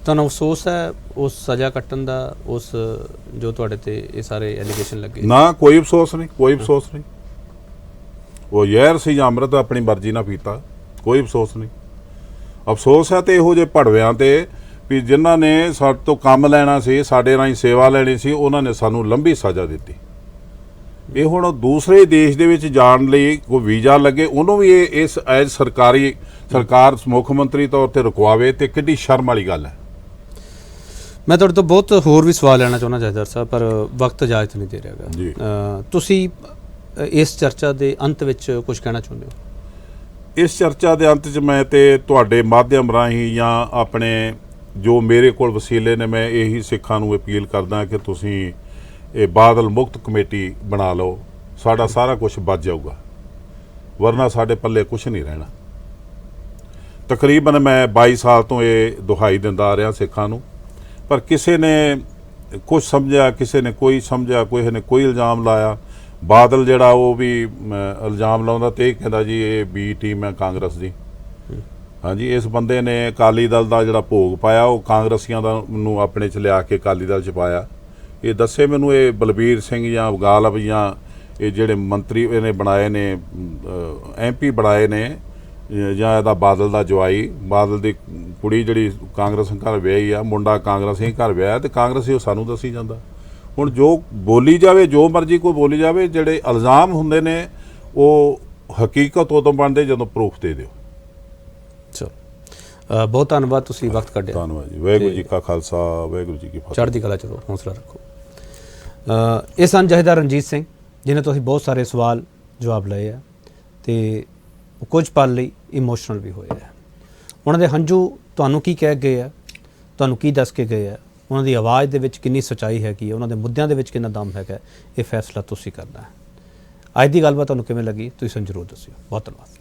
ਤੁਹਾਨੂੰ ਅਫਸੋਸ ਹੈ ਉਸ ਸਜ਼ਾ ਕੱਟਣ ਦਾ, ਉਸ ਜੋ ਤੁਹਾਡੇ ਤੇ ਇਹ ਸਾਰੇ ਐਲੀਗੇਸ਼ਨ ਲੱਗੇ? ਨਾ, ਕੋਈ ਅਫਸੋਸ ਨਹੀਂ, ਕੋਈ ਅਫਸੋਸ ਨਹੀਂ। ਉਹ ਜ਼ਹਿਰ ਸੀ ਜਾਂ ਅੰਮ੍ਰਿਤ ਆਪਣੀ ਮਰਜ਼ੀ ਨਾਲ ਪੀਤਾ, ਕੋਈ ਅਫਸੋਸ ਨਹੀਂ। ਅਫਸੋਸ ਹੈ ਤੇ ਇਹੋ ਜਿਹੇ ਭੜਵਿਆਂ ਤੇ ਵੀ ਜਿਨ੍ਹਾਂ ਨੇ ਸਾਡੇ ਤੋਂ ਕੰਮ ਲੈਣਾ ਸੀ, ਸਾਡੇ ਰਾਹੀਂ ਸੇਵਾ ਲੈਣੀ ਸੀ, ਉਹਨਾਂ ਨੇ ਸਾਨੂੰ ਲੰਬੀ ਸਜ਼ਾ ਦਿੱਤੀ। ਇਹ ਹੁਣ ਦੂਸਰੇ ਦੇਸ਼ ਦੇ ਵਿੱਚ ਜਾਣ ਲਈ ਕੋਈ ਵੀਜ਼ਾ ਲੱਗੇ, ਉਹਨੂੰ ਵੀ ਇਸ ਐਜ ਸਰਕਾਰ ਮੁੱਖ ਮੰਤਰੀ ਤੌਰ ਤੇ ਰੁਕਵਾਵੇ, ਤੇ ਕਿੱਡੀ ਸ਼ਰਮ ਵਾਲੀ ਗੱਲ ਹੈ। ਮੈਂ ਤੁਹਾਡੇ ਤੋਂ ਬਹੁਤ ਹੋਰ ਵੀ ਸਵਾਲ ਲੈਣਾ ਚਾਹੁੰਦਾ ਜਥੇਦਾਰ ਸਾਹਿਬ, ਪਰ ਵਕਤ ਇਜਾਜ਼ਤ ਨਹੀਂ ਦੇ ਰਿਹਾਗਾ। ਤੁਸੀਂ ਇਸ ਚਰਚਾ ਦੇ ਅੰਤ ਵਿੱਚ ਕੁਝ ਕਹਿਣਾ ਚਾਹੁੰਦੇ ਹੋ? ਇਸ ਚਰਚਾ ਦੇ ਅੰਤ 'ਚ ਮੈਂ ਤੇ ਤੁਹਾਡੇ ਮਾਧਿਅਮ ਰਾਹੀਂ ਜਾਂ ਆਪਣੇ ਜੋ ਮੇਰੇ ਕੋਲ ਵਸੀਲੇ ਨੇ, ਮੈਂ ਇਹੀ ਸਿੱਖਾਂ ਨੂੰ ਅਪੀਲ ਕਰਦਾ ਕਿ ਤੁਸੀਂ ਇਹ ਬਾਦਲ ਮੁਕਤ ਕਮੇਟੀ ਬਣਾ ਲਓ, ਸਾਡਾ ਸਾਰਾ ਕੁਝ ਬਚ ਜਾਊਗਾ, ਵਰਨਾ ਸਾਡੇ ਪੱਲੇ ਕੁਝ ਨਹੀਂ ਰਹਿਣਾ। ਤਕਰੀਬਨ ਮੈਂ 22 ਸਾਲ ਤੋਂ ਇਹ ਦੁਹਾਈ ਦਿੰਦਾ ਆ ਰਿਹਾ ਸਿੱਖਾਂ ਨੂੰ, ਪਰ ਕਿਸੇ ਨੇ ਕੁਝ ਸਮਝਿਆ, ਕਿਸੇ ਨੇ ਕੋਈ ਸਮਝਿਆ, ਕਿਸੇ ਨੇ ਕੋਈ ਇਲਜ਼ਾਮ ਲਾਇਆ। ਬਾਦਲ ਜਿਹੜਾ ਉਹ ਵੀ ਇਲਜ਼ਾਮ ਲਾਉਂਦਾ ਤੇ ਇਹ ਕਹਿੰਦਾ ਜੀ ਇਹ ਬੀ ਟੀਮ ਹੈ ਕਾਂਗਰਸ ਦੀ। ਹਾਂਜੀ, ਇਸ ਬੰਦੇ ਨੇ ਅਕਾਲੀ ਦਲ ਦਾ ਜਿਹੜਾ ਭੋਗ ਪਾਇਆ, ਉਹ ਕਾਂਗਰਸੀਆਂ ਦਾ ਨੂੰ ਆਪਣੇ 'ਚ ਲਿਆ ਕੇ ਅਕਾਲੀ ਦਲ 'ਚ ਪਾਇਆ। ਇਹ ਦੱਸੇ ਮੈਨੂੰ, ਇਹ ਬਲਬੀਰ ਸਿੰਘ ਜਾਂ ਗਾਲਬ ਜਾਂ ਇਹ ਜਿਹੜੇ ਮੰਤਰੀ ਇਹਨੇ ਬਣਾਏ ਨੇ, MP ਬਣਾਏ ਨੇ, ਜਾਂ ਇਹਦਾ ਬਾਦਲ ਦਾ ਜਵਾਈ, ਬਾਦਲ ਦੀ ਕੁੜੀ ਜਿਹੜੀ ਕਾਂਗਰਸ ਘਰ ਵਿਆਹੀ ਆ, ਮੁੰਡਾ ਕਾਂਗਰਸੀ ਘਰ ਵਿਆਹਿਆ, ਤੇ ਕਾਂਗਰਸੀ ਉਹ ਸਾਨੂੰ ਦੱਸੀ ਜਾਂਦਾ। ਹੁਣ ਜੋ ਬੋਲੀ ਜਾਵੇ, ਜੋ ਮਰਜ਼ੀ ਕੋਈ ਬੋਲੀ ਜਾਵੇ, ਜਿਹੜੇ ਇਲਜ਼ਾਮ ਹੁੰਦੇ ਨੇ ਉਹ ਹਕੀਕਤ ਉਦੋਂ ਬਣਦੇ ਜਦੋਂ ਪ੍ਰੂਫ ਦੇ ਦਿਓ। ਚਲੋ, ਬਹੁਤ ਧੰਨਵਾਦ, ਤੁਸੀਂ ਵਕਤ ਕੱਢਿਆ। ਧੰਨਵਾਦ ਜੀ। ਵਾਹਿਗੁਰੂ ਜੀ ਕਾ ਖਾਲਸਾ, ਵਾਹਿਗੁਰੂ ਜੀ ਕੀ ਫਤਿਹ। ਚੜ੍ਹਦੀ ਕਲਾ 'ਚ ਰਹੋ, ਹੌਸਲਾ ਰੱਖੋ। ਇਹ ਸਨ ਜਥੇਦਾਰ ਰਣਜੀਤ ਸਿੰਘ, ਜਿਨ੍ਹਾਂ ਤੋਂ ਅਸੀਂ ਬਹੁਤ ਸਾਰੇ ਸਵਾਲ ਜਵਾਬ ਲਏ ਆ, ਤੇ ਕੁਝ ਪਲ ਲਈ ਇਮੋਸ਼ਨਲ ਵੀ ਹੋਏ ਆ। ਉਹਨਾਂ ਦੇ ਹੰਝੂ ਤੁਹਾਨੂੰ ਕੀ ਕਹਿ ਗਏ ਆ, ਤੁਹਾਨੂੰ ਕੀ ਦੱਸ ਕੇ ਗਏ ਆ, ਉਹਨਾਂ ਦੀ ਆਵਾਜ਼ ਦੇ ਵਿੱਚ ਕਿੰਨੀ ਸੱਚਾਈ ਹੈਗੀ ਹੈ, ਉਹਨਾਂ ਦੇ ਮੁੱਦਿਆਂ ਦੇ ਵਿੱਚ ਕਿੰਨਾ ਦਮ ਹੈਗਾ, ਇਹ ਫੈਸਲਾ ਤੁਸੀਂ ਕਰਨਾ ਹੈ। ਅੱਜ ਦੀ ਗੱਲਬਾਤ ਤੁਹਾਨੂੰ ਕਿਵੇਂ ਲੱਗੀ ਤੁਸੀਂ ਸਾਨੂੰ ਜ਼ਰੂਰ ਦੱਸਿਓ। ਬਹੁਤ ਧੰਨਵਾਦ।